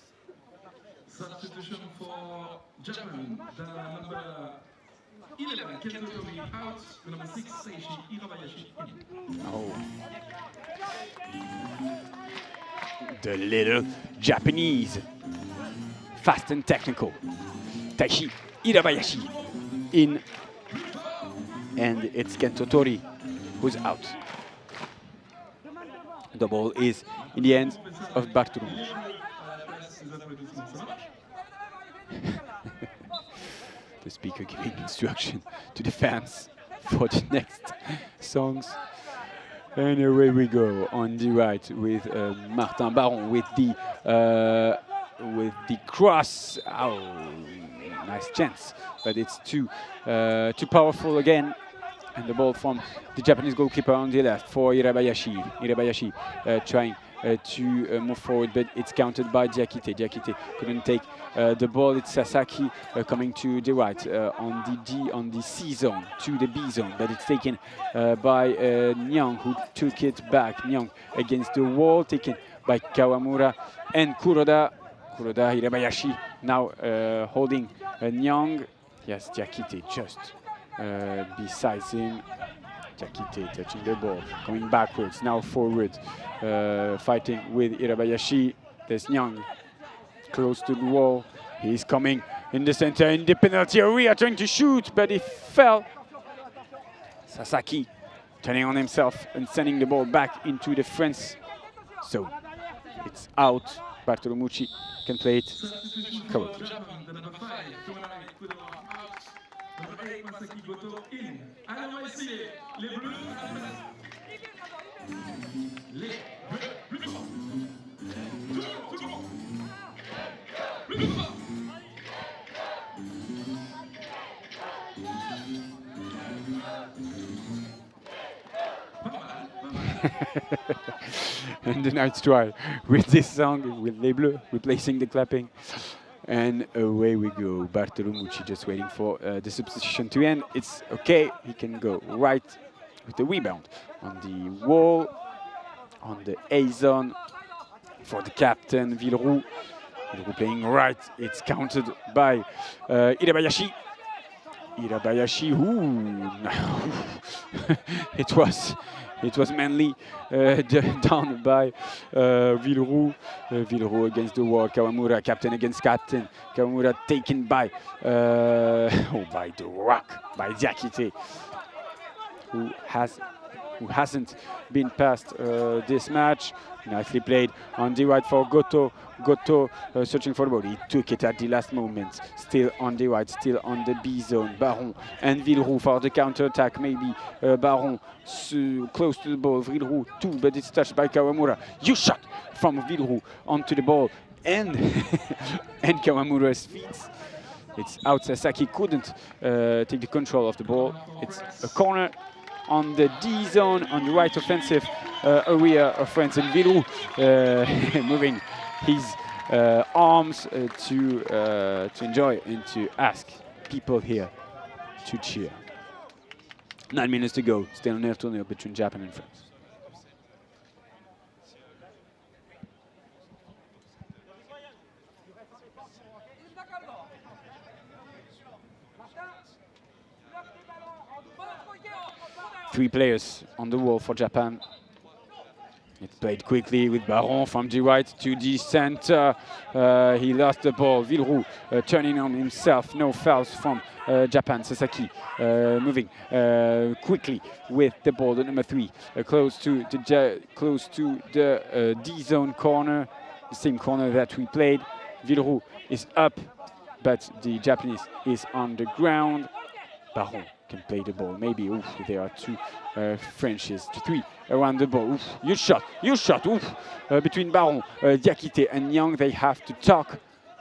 Substitution for Japan, the number 11, Kento Tori out, the number 6, Seishi Hirabayashi in. Oh. The little Japanese, fast and technical, Taishi Hirabayashi in, and it's Kento Tori who's out. The ball is in the hands of Bartolomeu. The speaker giving instruction to the fans for the next songs. And away we go on the right with Martin Baron with the cross. Oh, nice chance, but it's too powerful again. And the ball from the Japanese goalkeeper on the left for Hirabayashi. Hirabayashi trying to move forward, but it's countered by Diakité. Diakité couldn't take the ball. It's Sasaki coming to the right on the C zone to the B zone, but it's taken by Nyang, who took it back. Nyang against the wall, taken by Kawamura and Kuroda. Kuroda, Hirabayashi now holding Nyang. Yes, Diakité just besides him. Diakité touching the ball, coming backwards, now forward, fighting with Hirabayashi. There's Nyang close to the wall. He's coming in the center, in the penalty area, trying to shoot, but he fell. Sasaki turning on himself and sending the ball back into the French zone. It's out. Bartolomeu can play it correctly. And the nice try with this song, with Les Bleus replacing the clapping. And away we go. Bartolomeu just waiting for the substitution to end. It's okay, he can go right with the rebound on the wall, on the A zone for the captain, Villeroux. Villeroux playing right, it's countered by Hirabayashi. Hirabayashi, it was mainly done by Villeroux. Villeroux against the wall. Kawamura, captain against captain. Kawamura taken by by the rock, by Diakité, who hasn't been passed this match. Nicely played on the right for Goto. Goto searching for the ball. He took it at the last moment. Still on the right, still on the B zone. Baron and Villeroux for the counter-attack. Maybe Baron close to the ball. Villeroux too, but it's touched by Kawamura. You shot from Villeroux onto the ball. And, and Kawamura's feet. It's out. Sasaki couldn't take the control of the ball. It's a corner on the D zone, on the right offensive area of France, and Villeroux moving his arms to enjoy and to ask people here to cheer. 9 minutes to go. Still on air tournament between Japan and France. Three players on the wall for Japan. It's played quickly with Baron from the right to the center. He lost the ball. Villeroux turning on himself. No fouls from Japan. Sasaki moving quickly with the ball. The number 3 close to the D zone corner, the same corner that we played. Villeroux is up, but the Japanese is on the ground. Baron can play the ball. Maybe there are two Frenches, 3 around the ball. You shot. Between Baron, Diakité and Young, they have to talk,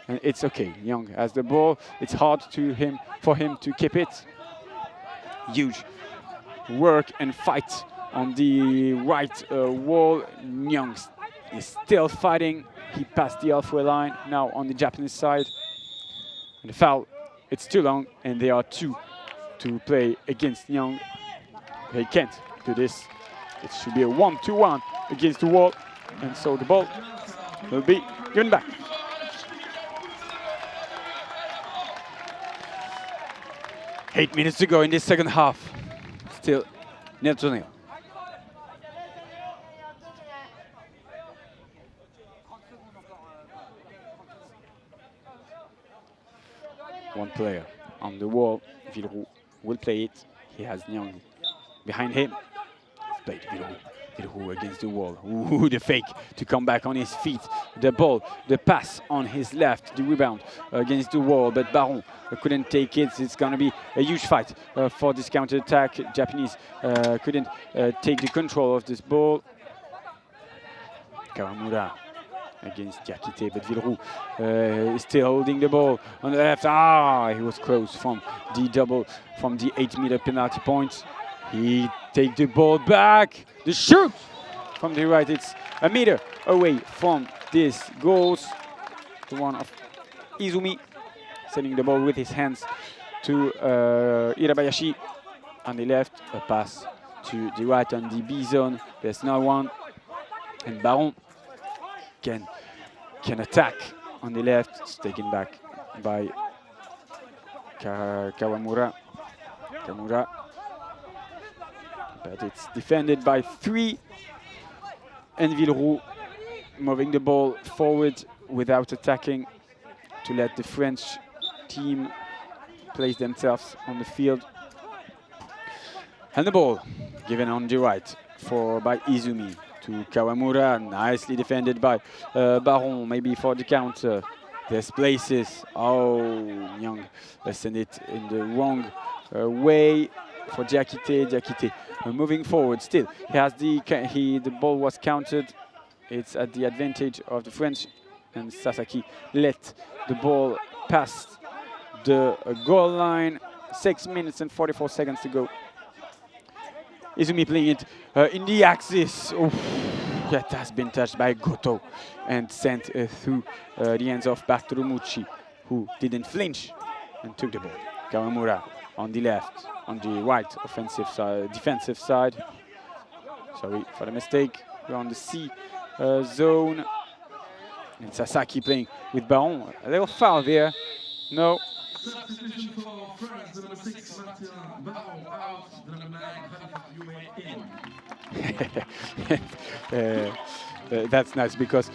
and it's okay. Young has the ball. It's hard for him to keep it. Huge work and fight on the right wall. Young is still fighting. He passed the halfway line. Now on the Japanese side, and the foul. It's too long, and there are 2 to play against Young. They can't do this. It should be a 1-2-1 against the wall, and so the ball will be given back. Eight minutes to go in this second half. Still nil to nil. One player on the wall. Villeroux will play it. He has Nyang behind him. He's played Villeroux. Villeroux against the wall. Ooh, the fake to come back on his feet. The ball, the pass on his left. The rebound against the wall, but Baron couldn't take it. It's going to be a huge fight for this counter-attack. Japanese couldn't take the control of this ball. Kawamura against Diakité, but Villeroux is still holding the ball on the left. He was close from the double, from the 8-meter penalty point. He takes the ball back. The shoot from the right. It's a meter away from this goals. The one of Izumi sending the ball with his hands to Irabayashi on the left. A pass to the right on the B zone. There's no one, and Baron can attack on the left. It's taken back by Kawamura. But it's defended by 3. And Villeroux moving the ball forward without attacking to let the French team place themselves on the field. And the ball given on the right by Izumi to Kawamura, nicely defended by Baron, maybe for the counter. There's places. Young send it in the wrong way for Diakité. Diakité moving forward still. The ball was counted. It's at the advantage of the French, and Sasaki let the ball pass the goal line. 6 minutes and 44 seconds to go. Izumi playing it in the axis. That has been touched by Goto and sent through the hands of Bartolomucci, who didn't flinch and took the ball. Kawamura on the left, on the right offensive side, defensive side. Sorry for the mistake. We're on the C zone. And Sasaki playing with Baron. A little foul there. No. Substitution for France, the number 6, Martin Baron out, the number 9, in. That's nice, because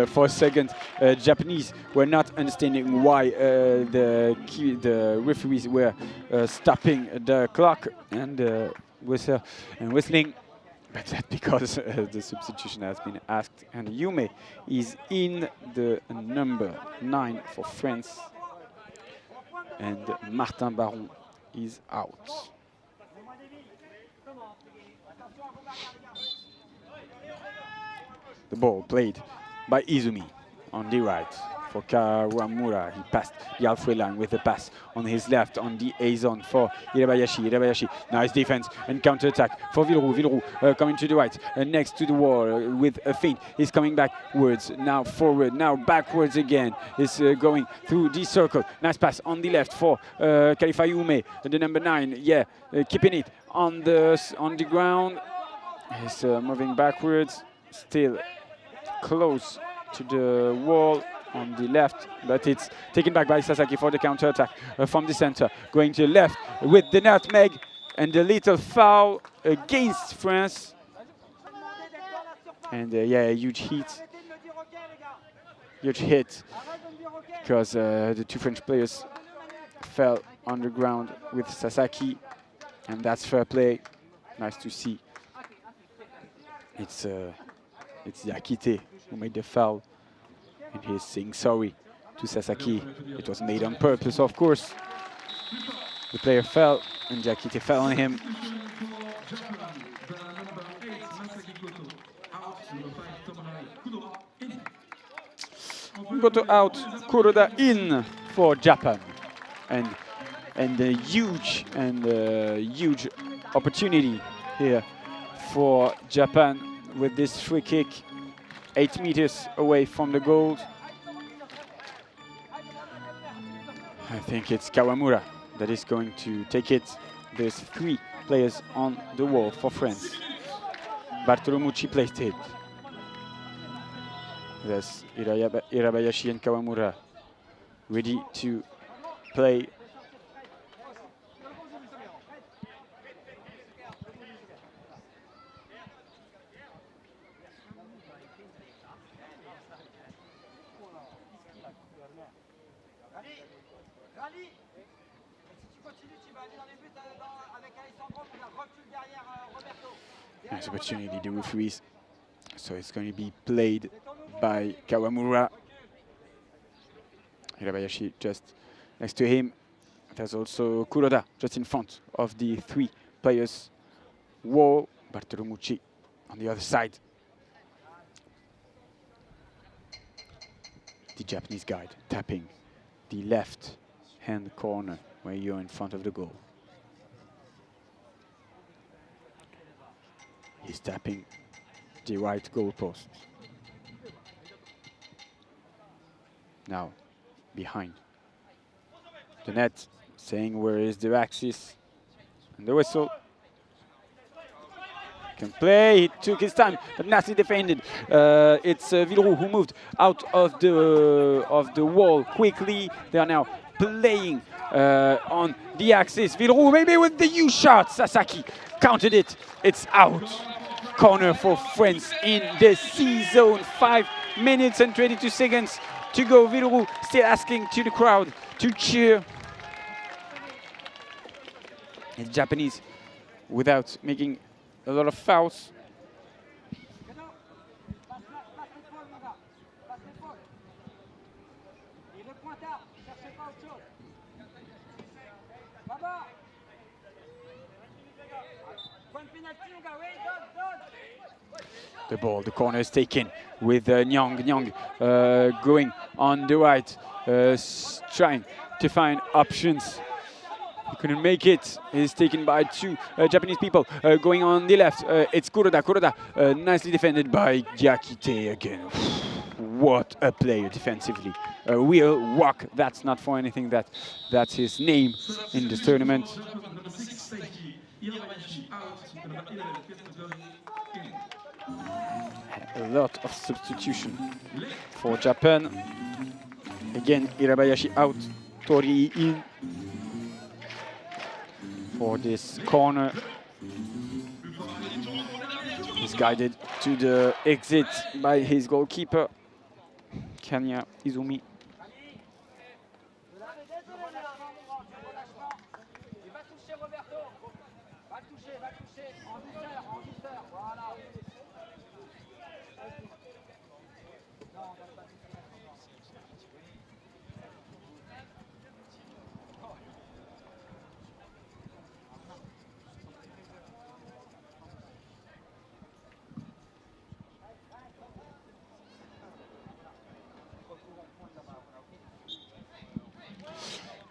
for a second Japanese were not understanding why the referees were stopping the clock and whistling. But that's because the substitution has been asked, and Yume is in the number 9 for France, and Martin Baron is out. The ball played by Izumi on the right. for Kawamura. He passed the halfway line with the pass on his left on the A zone for Irabayashi. Irabayashi, nice defense and counter-attack for Villeroux. Villeroux coming to the right, next to the wall with a feint. He's coming backwards, now forward, now backwards again. He's going through the circle. Nice pass on the left for Khalifa Youme, the number 9. Yeah, keeping it on the ground. He's moving backwards, still close to the wall on the left, but it's taken back by Sasaki for the counter-attack from the center. Going to the left with the nutmeg and the little foul against France. And yeah, a huge hit. Huge hit, because the 2 French players fell on the ground with Sasaki, and that's fair play. Nice to see. It's Diakité who made the foul, and he's saying sorry to Sasaki. It was made on purpose, of course. The player fell, and Diakité fell on him. Goto out, Kuroda in for Japan, and a huge opportunity here for Japan with this free kick, 8 meters away from the goal. I think it's Kawamura that is going to take it. There's 3 players on the wall for France. Bartolomucci placed it. There's Irabayashi and Kawamura ready to play. Nice opportunity, the referees. So it's going to be played by Kawamura. Hirabayashi just next to him. There's also Kuroda just in front of the 3 players' wall. Bartolomucci on the other side. The Japanese guide tapping the left hand corner where you're in front of the goal. He's tapping the right goal post. Now behind the net, saying where is the axis, and the whistle. Can play, he took his time, but nicely defended. It's Villeroux who moved out of the wall quickly. They are now playing on the axis. Villeroux maybe with the U-shot. Sasaki counted it. It's out. Corner for France in the C zone. 5 minutes and 22 seconds to go. Villeroux still asking to the crowd to cheer. It's Japanese without making a lot of fouls. The ball, the corner is taken with Nyang. Nyang going on the right, trying to find options. He couldn't make it. He's taken by 2 Japanese people. Going on the left, it's Kuroda. Kuroda nicely defended by Diakité again. What a player defensively. Will walk. That's not for anything. That's his name in this tournament. A lot of substitution for Japan. Again, Irabayashi out, Tori in for this corner. He's guided to the exit by his goalkeeper, Kanya Izumi.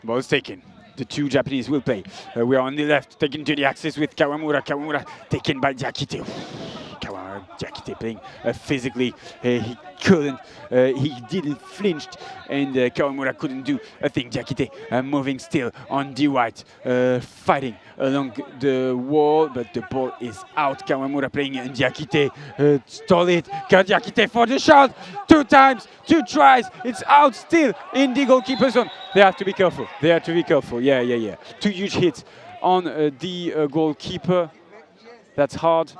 Ball is taken. The two Japanese will play. We are on the left, taken to the axis with Kawamura. Kawamura taken by Diakite. Kawamura, Diakite playing physically. He couldn't, he didn't flinch, and Kawamura couldn't do a thing. Diakite moving still on the right, fighting along the wall, but the ball is out. Kawamura playing, and Diakite stole it. Diakite for the shot. 2 times, 2 tries. It's out still in the goalkeeper zone. They have to be careful. They have to be careful. Yeah. 2 huge hits on the goalkeeper. That's hard.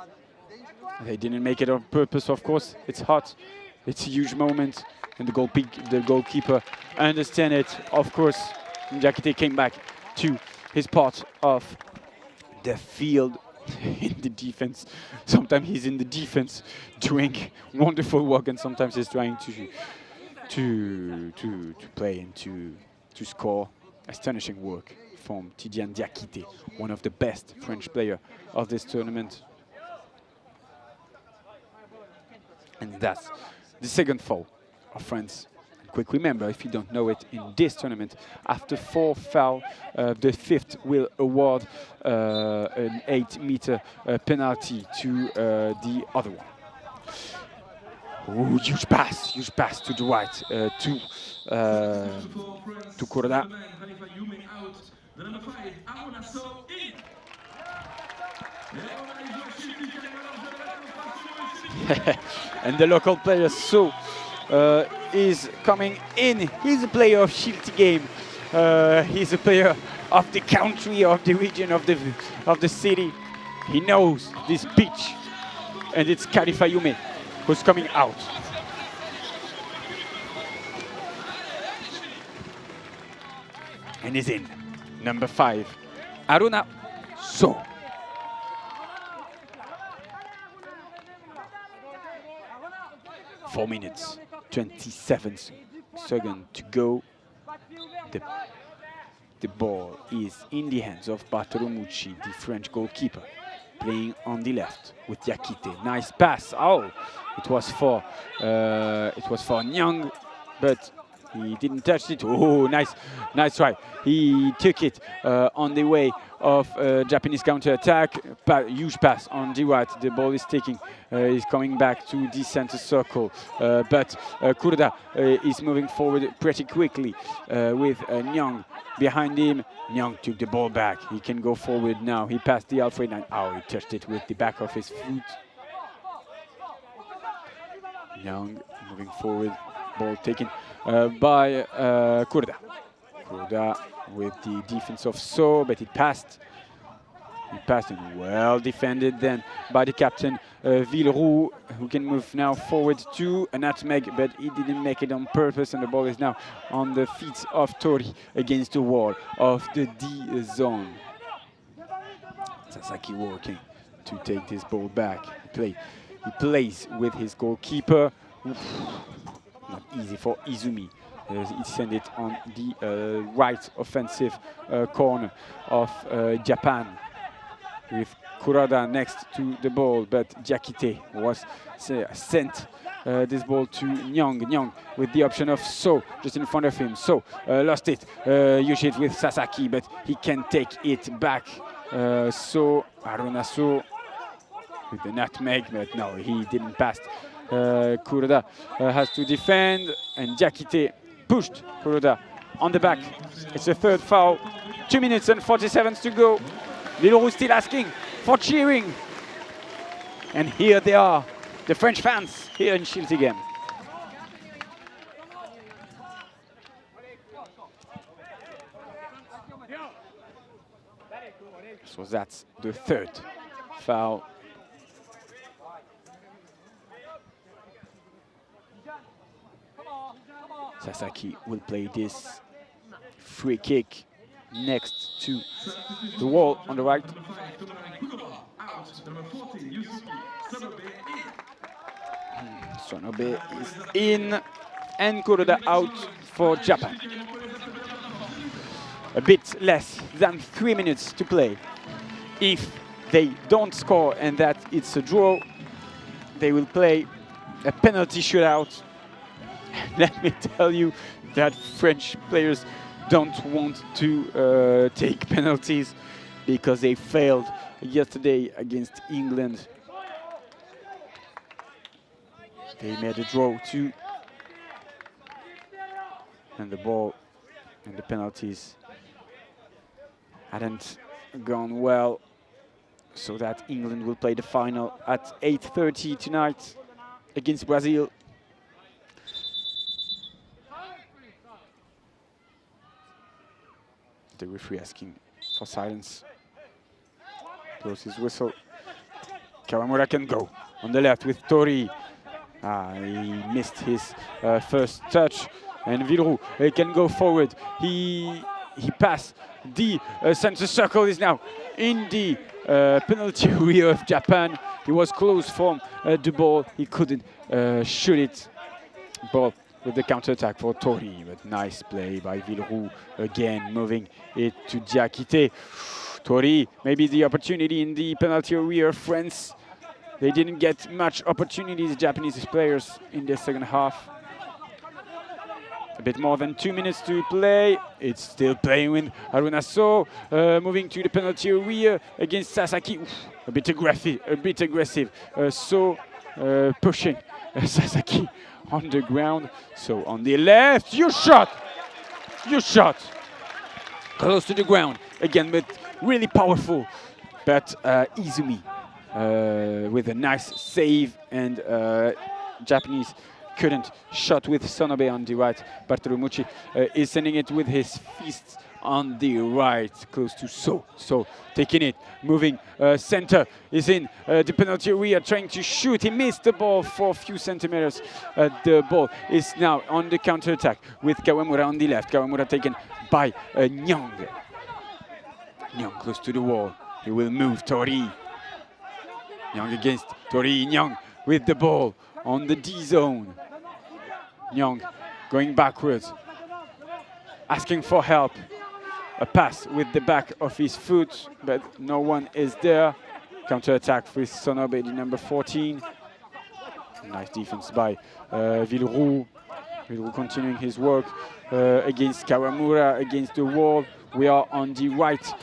They didn't make it on purpose, of course. It's hot. It's a huge moment, and the goalkeeper understand it, of course. Diakite came back to his part of the field in the defense. Sometimes he's in the defense doing wonderful work, and sometimes he's trying to play and to score. Astonishing work from Tidiane Diakite, one of the best French players of this tournament. And that's the second foul of France. Quick remember, if you don't know it, in this tournament, after 4 fouls, the 5th will award an 8-meter penalty to the other one. Ooh, huge pass to the right, to Kuroda. And the local player So is coming in. He's a player of Shilti game. He's a player of the country, of the region, of the city. He knows this pitch, and it's Khalifa Yume who's coming out. And he's in. Number 5, Aruna So. Four minutes, 27 seconds to go. The ball is in the hands of Bartolomucci, the French goalkeeper, playing on the left with Diakite. Nice pass. Oh, it was for Nyang, but he didn't touch it. Oh, nice try. He took it on the way of Japanese counter-attack. Huge pass on the right. The ball is taking. Is coming back to the center circle, but Kuroda is moving forward pretty quickly with Nyang behind him. Nyang took the ball back. He can go forward now. He passed the Alfred line. Oh, he touched it with the back of his foot. Nyang moving forward. Ball taken by Kuroda. Kuroda with the defense of So, but it passed. He passed and well defended then by the captain, Villeroux, who can move now forward to a nutmeg, but he didn't make it on purpose, and the ball is now on the feet of Tori against the wall of the D zone. Sasaki working to take this ball back. He plays with his goalkeeper. Oof. Not easy for Izumi. He sent it on the right offensive corner of Japan, with Kuroda next to the ball, but Diakite was sent this ball to Nyang. Nyang with the option of So just in front of him. So lost it. Huge hit with Sasaki, but he can take it back. So Aruna So with the nutmeg, but no, he didn't pass. Kuroda has to defend, and Diakite pushed Kuroda on the back. It's a 3rd foul. 2 minutes and 47 to go. Villeroux still asking for cheering. And here they are, the French fans here in Schiltigem. So that's the 3rd foul. Sasaki will play this free kick next to the wall on the right. Sonobe is in, and Kuroda out for Japan. A bit less than 3 minutes to play. If they don't score and that it's a draw, they will play a penalty shootout. Let me tell you that French players don't want to take penalties because they failed yesterday against England. They made a draw too. And the ball and the penalties hadn't gone well. So that England will play the final at 8:30 tonight against Brazil. The referee asking for silence. Blows his whistle. Kawamura can go on the left with Tori. He missed his first touch. And Villeroux can go forward. He passed the center circle, is now in the penalty area of Japan. He was close from the ball. He couldn't shoot it. Ball with the counter-attack for Tori, but nice play by Villeroux, again moving it to Diakité. Tori, maybe the opportunity in the penalty area. France, they didn't get much opportunities, Japanese players, in the second half. A bit more than 2 minutes to play. It's still playing with Haruna So, moving to the penalty area against Sasaki. Oof, a bit aggressive. So pushing Sasaki on the ground. So on the left, you shot close to the ground again, but really powerful. But Izumi with a nice save, and Japanese couldn't shot with Sonobe on the right. Bartolomucci is sending it with his fists on the right, close to So. So taking it, moving center, is in the penalty area, trying to shoot. He missed the ball for a few centimeters. The ball is now on the counter-attack with Kawamura on the left. Kawamura taken by Nyang. Nyang close to the wall. He will move Tori. Nyang against Tori. Nyang with the ball on the D zone. Nyang going backwards, asking for help. A pass with the back of his foot, but no one is there. Counter-attack with Sonobe, the number 14. Nice defense by Villeroux. Villeroux continuing his work against Kawamura, against the wall. We are on the right.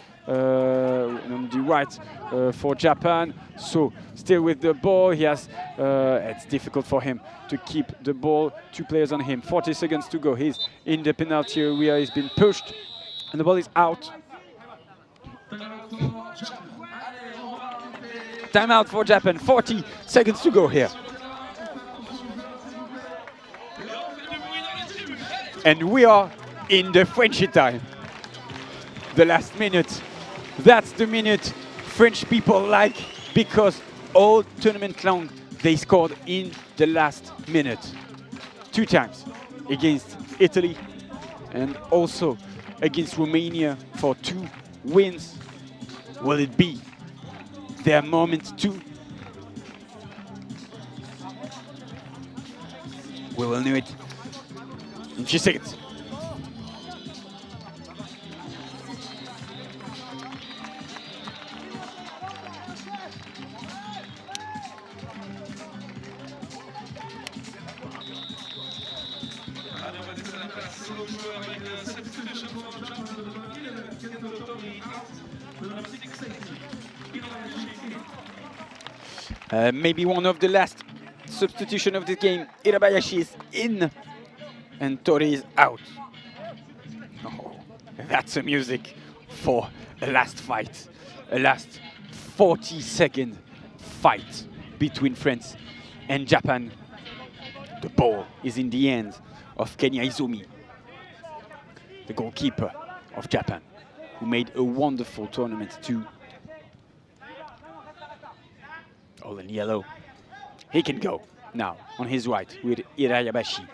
For Japan. So still with the ball, he has it's difficult for him to keep the ball. 2 players on him, 40 seconds to go. He's in the penalty area, he's been pushed and the ball is out. Timeout for Japan, 40 seconds to go here. And we are in the Frenchy time. The last minute. That's the minute French people like, because all tournament long they scored in the last minute. 2 times against Italy and also against Romania for 2 wins. Will it be their moment too? We will know it in a few seconds. Maybe one of the last substitution of this game. Irabayashi is in and Tori is out. Oh, that's a music for a last fight. A last 40-second fight between France and Japan. The ball is in the hands of Kenya Izumi, the goalkeeper of Japan, who made a wonderful tournament too. All in yellow. He can go now on his right with Irabayashi,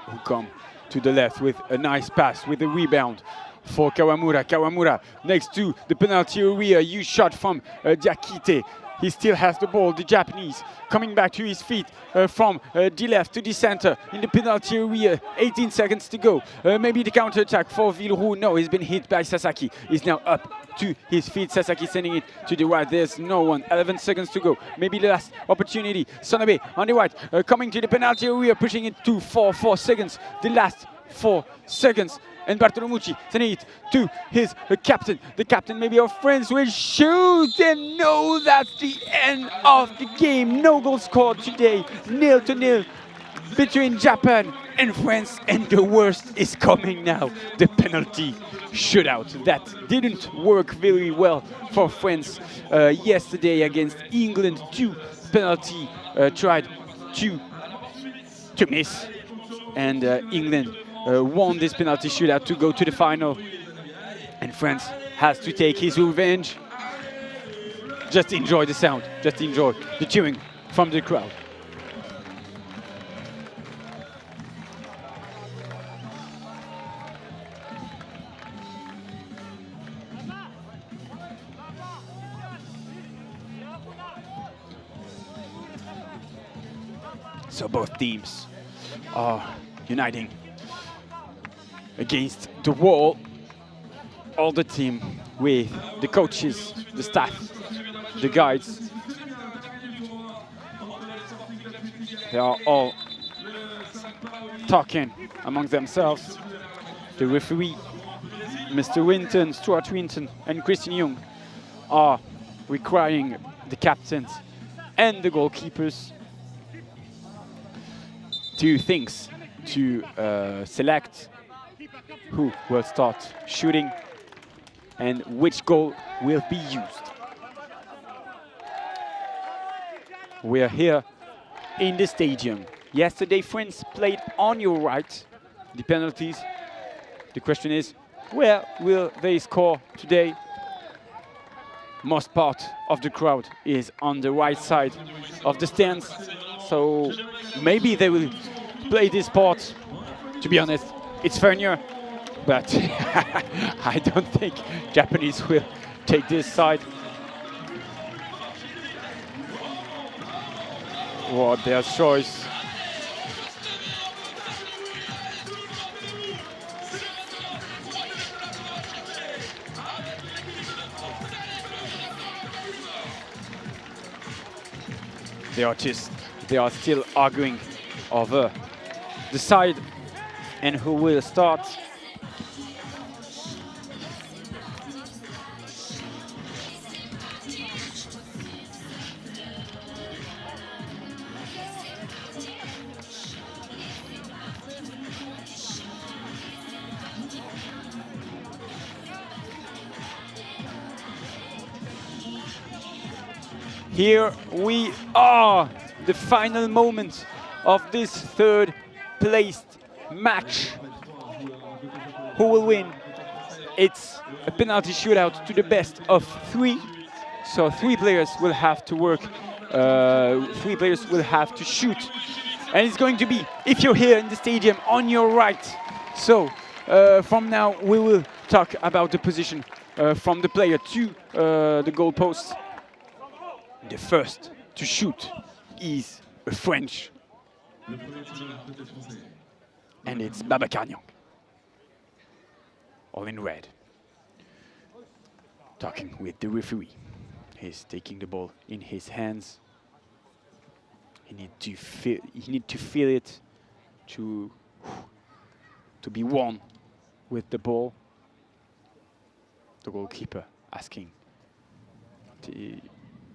who come to the left with a nice pass with a rebound for Kawamura. Kawamura next to the penalty area. You shot from Diakité. He still has the ball. The Japanese coming back to his feet from the left to the center in the penalty area. 18 seconds to go. Maybe the counter-attack for Villeroux. No, he's been hit by Sasaki. He's now up to his feet. Sasaki sending it to the right. There's no one. 11 seconds to go. Maybe the last opportunity. Sonobe on the right, coming to the penalty area, pushing it to 4 seconds. The last 4 seconds. And Bartolomucci sending it to his captain. The captain, maybe our friends, will shoot. And no, that's the end of the game. No goal scored today. 0-0 between Japan and France. And the worst is coming now. The penalty shootout. That didn't work very well for France yesterday against England. 2 penalty tried to miss. And England won this penalty shootout to go to the final. And France has to take his revenge. Just enjoy the sound. Just enjoy the cheering from the crowd. So both teams are uniting against the wall. All the team with the coaches, the staff, the guides. They are all talking among themselves. The referee, Mr. Winton, Stuart Winton, and Christian Young are requiring the captains and the goalkeepers to things to select who will start shooting and which goal will be used. We are here in the stadium. Yesterday, France played on your right, the penalties. The question is, where will they score today? Most part of the crowd is on the right side of the stands, so maybe they will play this part. To be honest, it's funnier, but I don't think Japanese will take this side. What their choice. They are still arguing over the side and who will start. Here we are, the final moment of this third placed match. Who will win? It's a penalty shootout to the best of 3. So 3 players will have to work, 3 players will have to shoot. And it's going to be, if you're here in the stadium, on your right. So from now we will talk about the position from the player to the goalpost. The first to shoot is a French. And it's Babacar Niang. All in red. Talking with the referee. He's taking the ball in his hands. He needs to feel it to be one with the ball. The goalkeeper asking,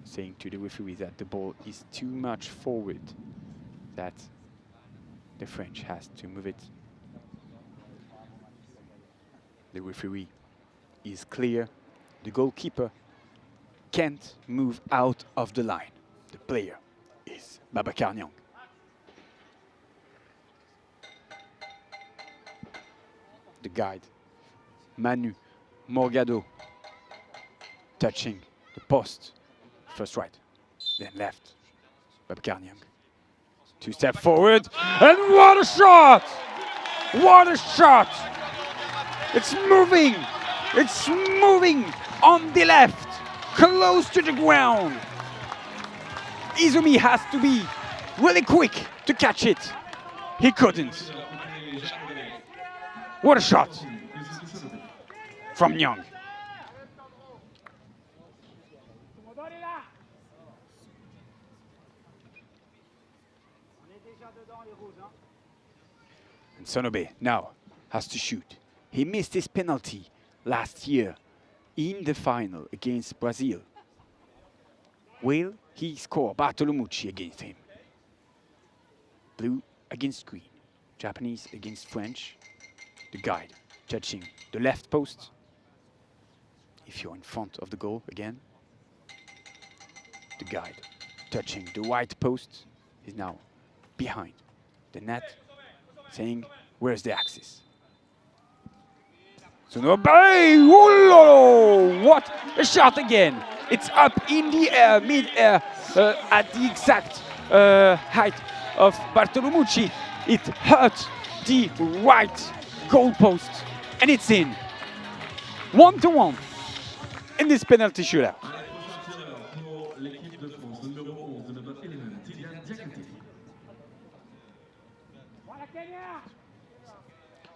saying to the referee that the ball is too much forward, that the French has to move it. The referee is clear. The goalkeeper can't move out of the line. The player is Babacar Niang. The guide, Manu Morgado, touching the post. First right, then left. Babacar Niang. 2 steps forward, and what a shot! What a shot! It's moving! It's moving on the left, close to the ground. Izumi has to be really quick to catch it. He couldn't. What a shot from Niang. And Sonobe now has to shoot. He missed his penalty last year in the final against Brazil. Will he score Bartolomucci against him? Blue against green. Japanese against French. The guide touching the left post. If you're in front of the goal again. The guide touching the white post is now behind the net, saying, where's the axis? So no, what a shot again! It's up in the air, mid-air, at the exact height of Bartolomucci. It hurt the right goal post, and it's in. 1-1 in this penalty shootout.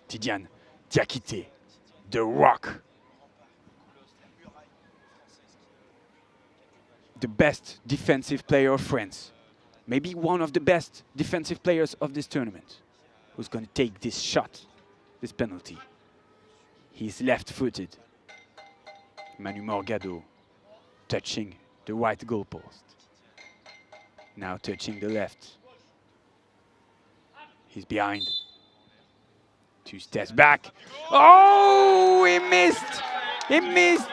Tidiane Diakité, the Rock. The best defensive player of France. Maybe one of the best defensive players of this tournament. Who's going to take this shot, this penalty. He's left-footed. Manu Morgado touching the right goalpost. Now touching the left. He's behind. 2 steps back. Oh, he missed. He missed.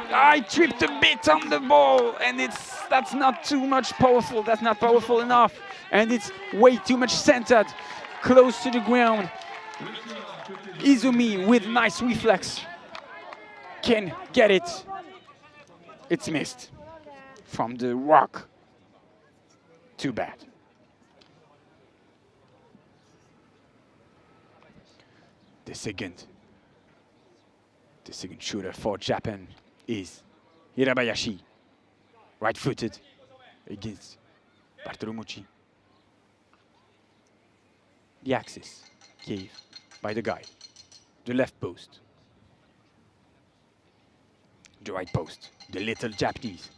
I tripped a bit on the ball, and that's not too much powerful. That's not powerful enough, and it's way too much centered, close to the ground. Izumi with nice reflex can get it. It's missed from the Rock. Too bad. The second shooter for Japan is Hirabayashi, right-footed against Bartolomucci. The axis gave by the guy, the left post, the right post, the little Japanese,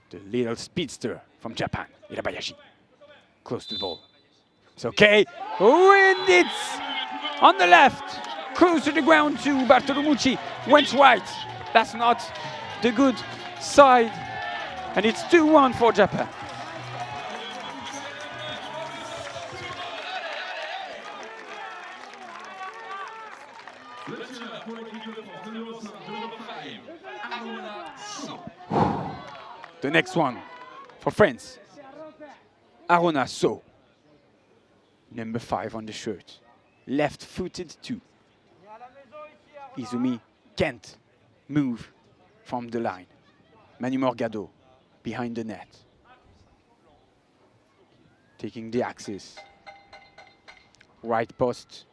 the little speedster from Japan, Hirabayashi, close to the ball. It's okay. Oh, and it's on the left, close to the ground to Bartolomucci. Went right. That's not the good side. And it's 2-1 for Japan. The next one for France. Arona So. Number 5 on the shirt. Left-footed too. Izumi can't move from the line. Manu Morgado behind the net. Taking the axis. Right post,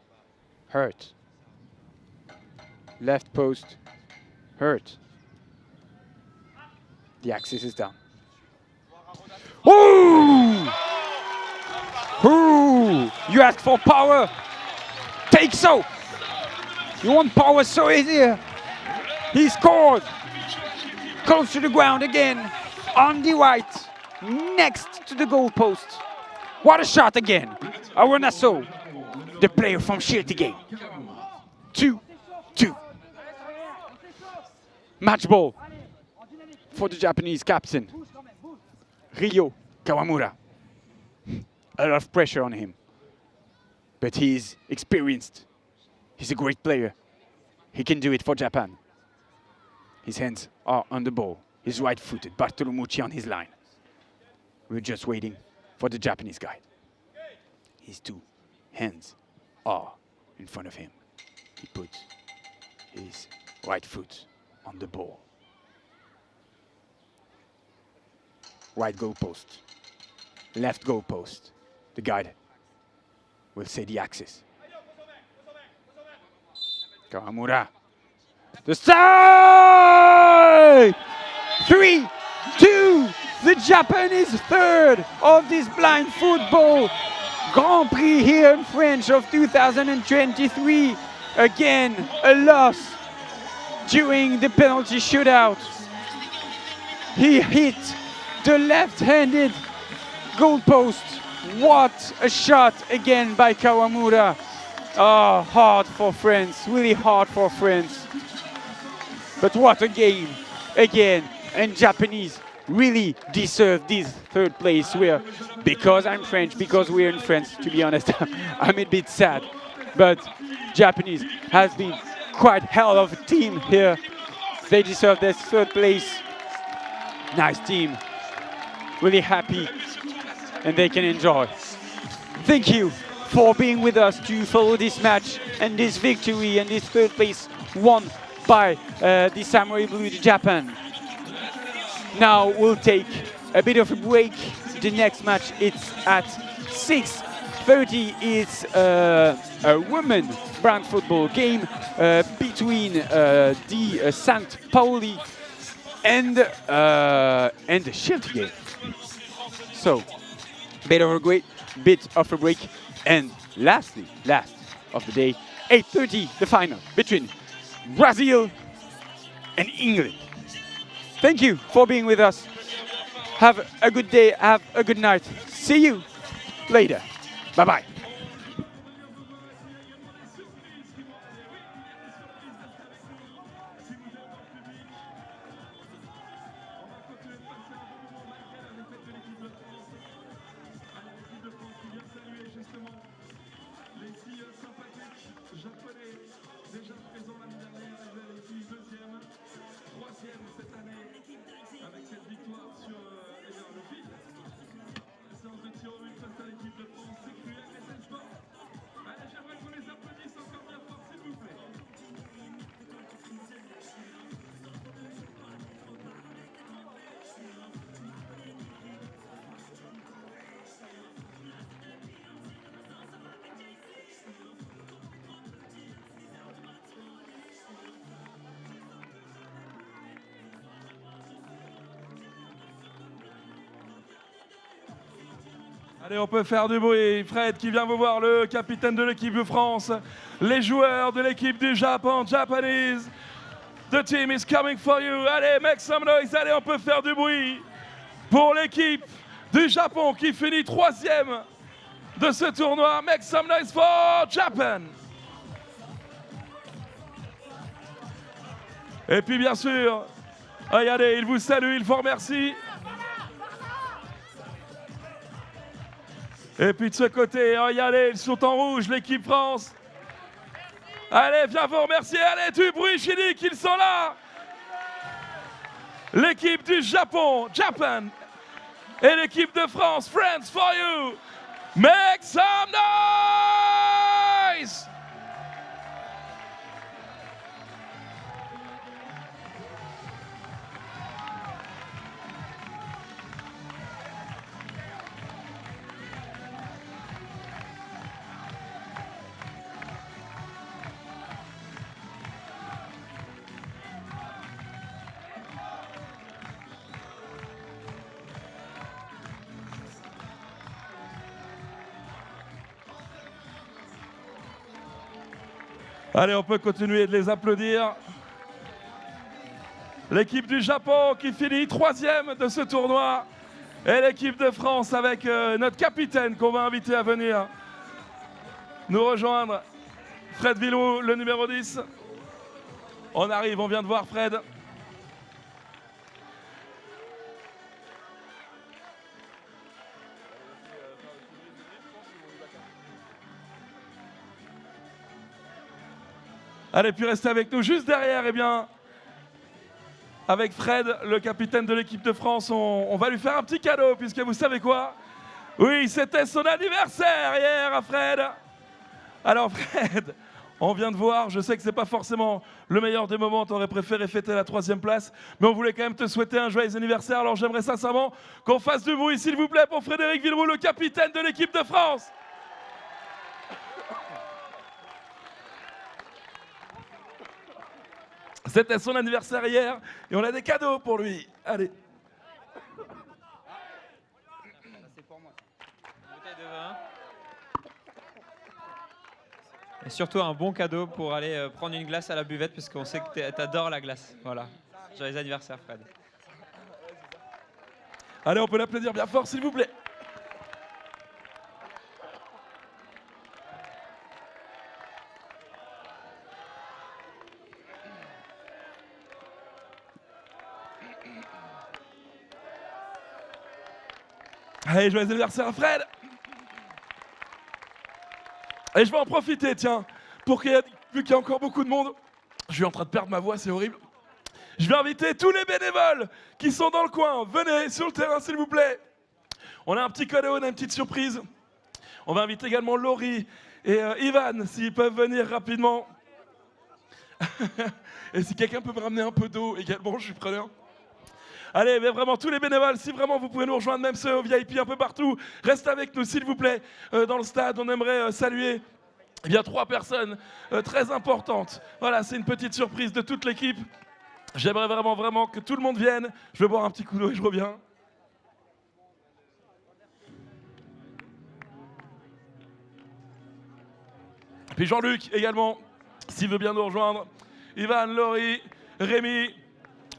hurt. Left post, hurt. The axis is down. Ooh! Ooh! You ask for power. Take so. You want power so easy. He scored. Close to the ground again. On the right. Next to the goal post. What a shot again. Arona So, the player from Shirtige. 2-2. Match ball for the Japanese captain, Ryo Kawamura. A lot of pressure on him, but he's experienced. He's a great player. He can do it for Japan. His hands are on the ball. He's right-footed. Bartolomucci on his line. We're just waiting for the Japanese guy. His 2 hands are in front of him. He puts his right foot on the ball. Right goal post. Left goal post. The guide will say the axis. Kawamura. The side! 3-2. The Japanese third of this blind football Grand Prix here in France of 2023. Again, a loss during the penalty shootout. He hit the left-handed goalpost What a shot again by Kawamura. Oh, hard for France, really hard for France. But what a game again. And Japanese really deserve this third place here. Because I'm French, because we're in France, to be honest, I'm a bit sad. But Japanese has been quite hell of a team here. They deserve this third place. Nice team. Really happy. And they can enjoy. Thank you for being with us to follow this match and this victory and this third place won by the Samurai Blue Japan. Now we'll take a bit of a break. The next match it's at 6:30. It's a women brand football game between the St. Pauli and the Shield game. So, bit of a break, and last of the day, 8:30, the final between Brazil and England. Thank you for being with us. Have a good day, have a good night. See you later. Bye-bye. Allez, on peut faire du bruit. Fred qui vient vous voir, le capitaine de l'équipe de France, les joueurs de l'équipe du Japon, Japanese. The team is coming for you. Allez, make some noise. Allez, on peut faire du bruit pour l'équipe du Japon qui finit 3e de ce tournoi. Make some noise for Japan. Et puis bien sûr, regardez, il vous salue, il vous remercie. Et puis de ce côté, regardez, ils sont en rouge, l'équipe France. Allez, viens vous remercier. Allez, du bruit, Chili, qu'ils sont là. L'équipe du Japon, Japan. Et l'équipe de France, France for you. Make some noise. Allez, on peut continuer de les applaudir. L'équipe du Japon qui finit 3e de ce tournoi. Et l'équipe de France avec notre capitaine qu'on va inviter à venir nous rejoindre. Fred Villou, le numéro 10. On arrive, on vient de voir Fred. Allez, puis restez avec nous juste derrière, eh bien, avec Fred, le capitaine de l'équipe de France, on va lui faire un petit cadeau, puisque vous savez quoi? Oui, c'était son anniversaire hier à Fred. Alors Fred, on vient de voir, je sais que c'est pas forcément le meilleur des moments, tu aurais préféré fêter la 3e place, mais on voulait quand même te souhaiter un joyeux anniversaire, alors j'aimerais sincèrement qu'on fasse du bruit, s'il vous plaît, pour Frédéric Villeroux, le capitaine de l'équipe de France. C'était son anniversaire hier et on a des cadeaux pour lui. Allez. C'est pour moi. Une bouteille de vin. Et surtout un bon cadeau pour aller prendre une glace à la buvette parce qu'on sait que t'adores la glace. Voilà. Joyeux anniversaire, Fred. Allez, on peut l'applaudir bien fort, s'il vous plaît. Allez, joyeux anniversaire à Fred. Et je vais en profiter, tiens, vu qu'il y a encore beaucoup de monde, je suis en train de perdre ma voix, c'est horrible. Je vais inviter tous les bénévoles qui sont dans le coin. Venez sur le terrain, s'il vous plaît. On a un petit cadeau, on a une petite surprise. On va inviter également Laurie et Ivan, s'ils peuvent venir rapidement. Et si quelqu'un peut me ramener un peu d'eau également, je suis preneur. Allez, mais vraiment, tous les bénévoles, si vraiment vous pouvez nous rejoindre, même ceux au VIP un peu partout, restez avec nous, s'il vous plaît. Dans le stade, on aimerait saluer eh bien, 3 personnes très importantes. Voilà, c'est une petite surprise de toute l'équipe. J'aimerais vraiment que tout le monde vienne. Je vais boire un petit coup d'eau et je reviens. Puis Jean-Luc également, s'il veut bien nous rejoindre. Ivan, Laurie, Rémi.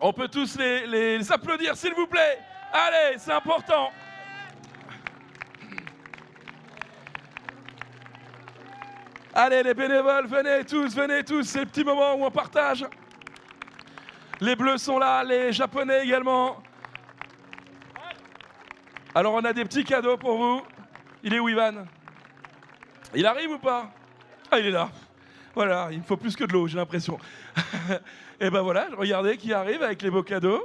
On peut tous les applaudir, s'il vous plaît. Allez, c'est important. Allez, les bénévoles, venez tous. C'est le petit moment où on partage. Les Bleus sont là, les Japonais également. Alors, on a des petits cadeaux pour vous. Il est où, Ivan? Il arrive ou pas? Ah, il est là. Voilà, il me faut plus que de l'eau, j'ai l'impression. Et ben voilà, regardez qui arrive avec les beaux cadeaux,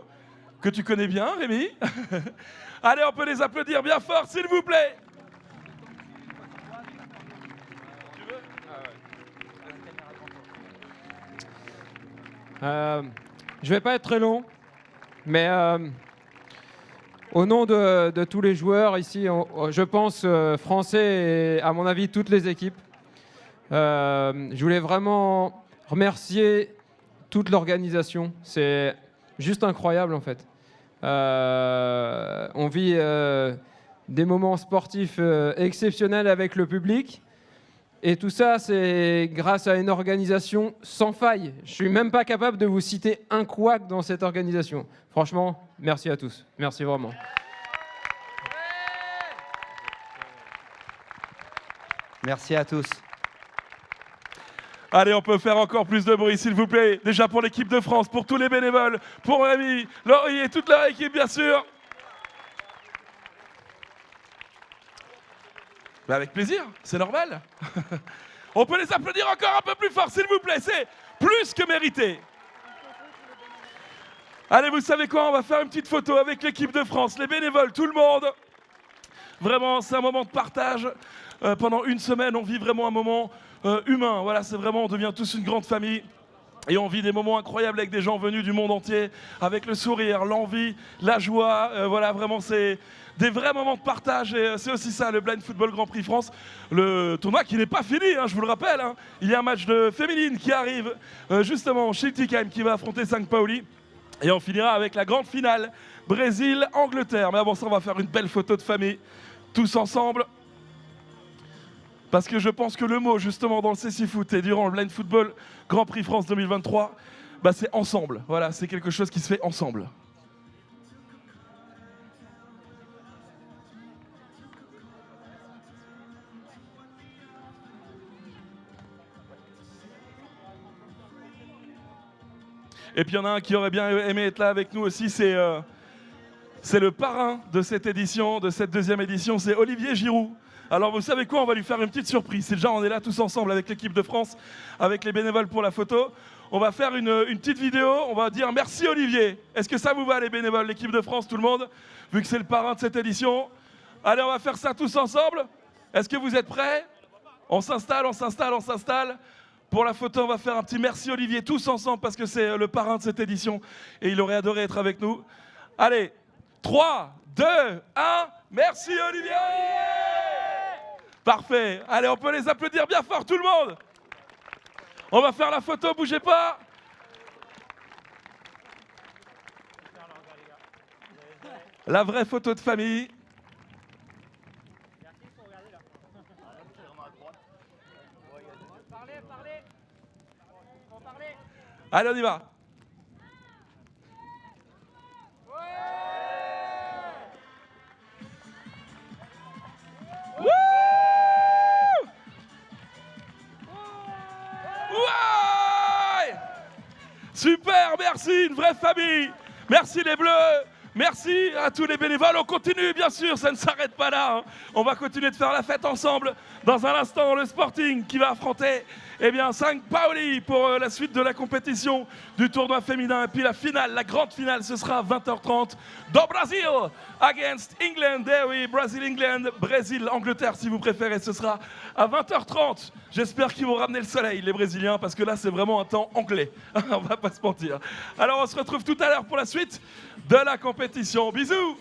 que tu connais bien, Rémi. Allez, on peut les applaudir bien fort, s'il vous plaît. Je vais pas être très long, mais au nom de tous les joueurs ici, je pense français et à mon avis toutes les équipes, je voulais vraiment remercier toute l'organisation. C'est juste incroyable en fait. On vit des moments sportifs exceptionnels avec le public. Et tout ça, c'est grâce à une organisation sans faille. Je suis même pas capable de vous citer un couac dans cette organisation. Franchement, merci à tous. Merci vraiment. Merci à tous. Allez, on peut faire encore plus de bruit, s'il vous plaît. Déjà pour l'équipe de France, pour tous les bénévoles, pour Rémi, Laurie et toute leur équipe, bien sûr. Mais avec plaisir, c'est normal. On peut les applaudir encore un peu plus fort, s'il vous plaît. C'est plus que mérité. Allez, vous savez quoi? On va faire une petite photo avec l'équipe de France, les bénévoles, tout le monde. Vraiment, c'est un moment de partage. Pendant une semaine, on vit vraiment un moment humain. Voilà, c'est vraiment, on devient tous une grande famille. Et on vit des moments incroyables avec des gens venus du monde entier, avec le sourire, l'envie, la joie. Voilà, vraiment, c'est des vrais moments de partage. Et c'est aussi ça, le Blind Football Grand Prix France. Le tournoi qui n'est pas fini, hein, je vous le rappelle. Hein. Il y a un match de féminine qui arrive, justement, Schiltigheim qui va affronter Saint-Pauli. Et on finira avec la grande finale, Brésil-Angleterre. Mais avant ça, on va faire une belle photo de famille, tous ensemble. Parce que je pense que le mot, justement, dans le CC Foot et durant le Blind Football Grand Prix France 2023, bah, c'est ensemble. Voilà, c'est quelque chose qui se fait ensemble. Et puis il y en a un qui aurait bien aimé être là avec nous aussi, c'est le parrain de cette édition, de cette deuxième édition, c'est Olivier Giroud. Alors vous savez quoi, on va lui faire une petite surprise. C'est déjà, on est là tous ensemble avec l'équipe de France, avec les bénévoles pour la photo. On va faire une petite vidéo, on va dire merci Olivier. Est-ce que ça vous va les bénévoles, l'équipe de France, tout le monde? Vu que c'est le parrain de cette édition. Allez, on va faire ça tous ensemble. Est-ce que vous êtes prêts? On s'installe. Pour la photo, on va faire un petit merci Olivier tous ensemble parce que c'est le parrain de cette édition et il aurait adoré être avec nous. Allez, 3, 2, 1, merci Olivier! Parfait. Allez, on peut les applaudir bien fort, tout le monde. On va faire la photo, bougez pas. La vraie photo de famille. Allez, on y va. Ouais! Super, merci, une vraie famille. Merci les Bleus, Merci à tous les bénévoles. On continue, bien sûr, ça ne s'arrête pas là. Hein. On va continuer de faire la fête ensemble. Dans un instant, le Sporting qui va affronter Saint Pauli pour la suite de la compétition du tournoi féminin. Et puis la finale, la grande finale, ce sera à 20h30 dans Brésil against England. Eh oui, Brésil-England, Brésil-Angleterre si vous préférez. Ce sera à 20h30. J'espère qu'ils vont ramener le soleil, les Brésiliens, parce que là, c'est vraiment un temps anglais. On va pas se mentir. Alors, on se retrouve tout à l'heure pour la suite de la compétition. Bisous!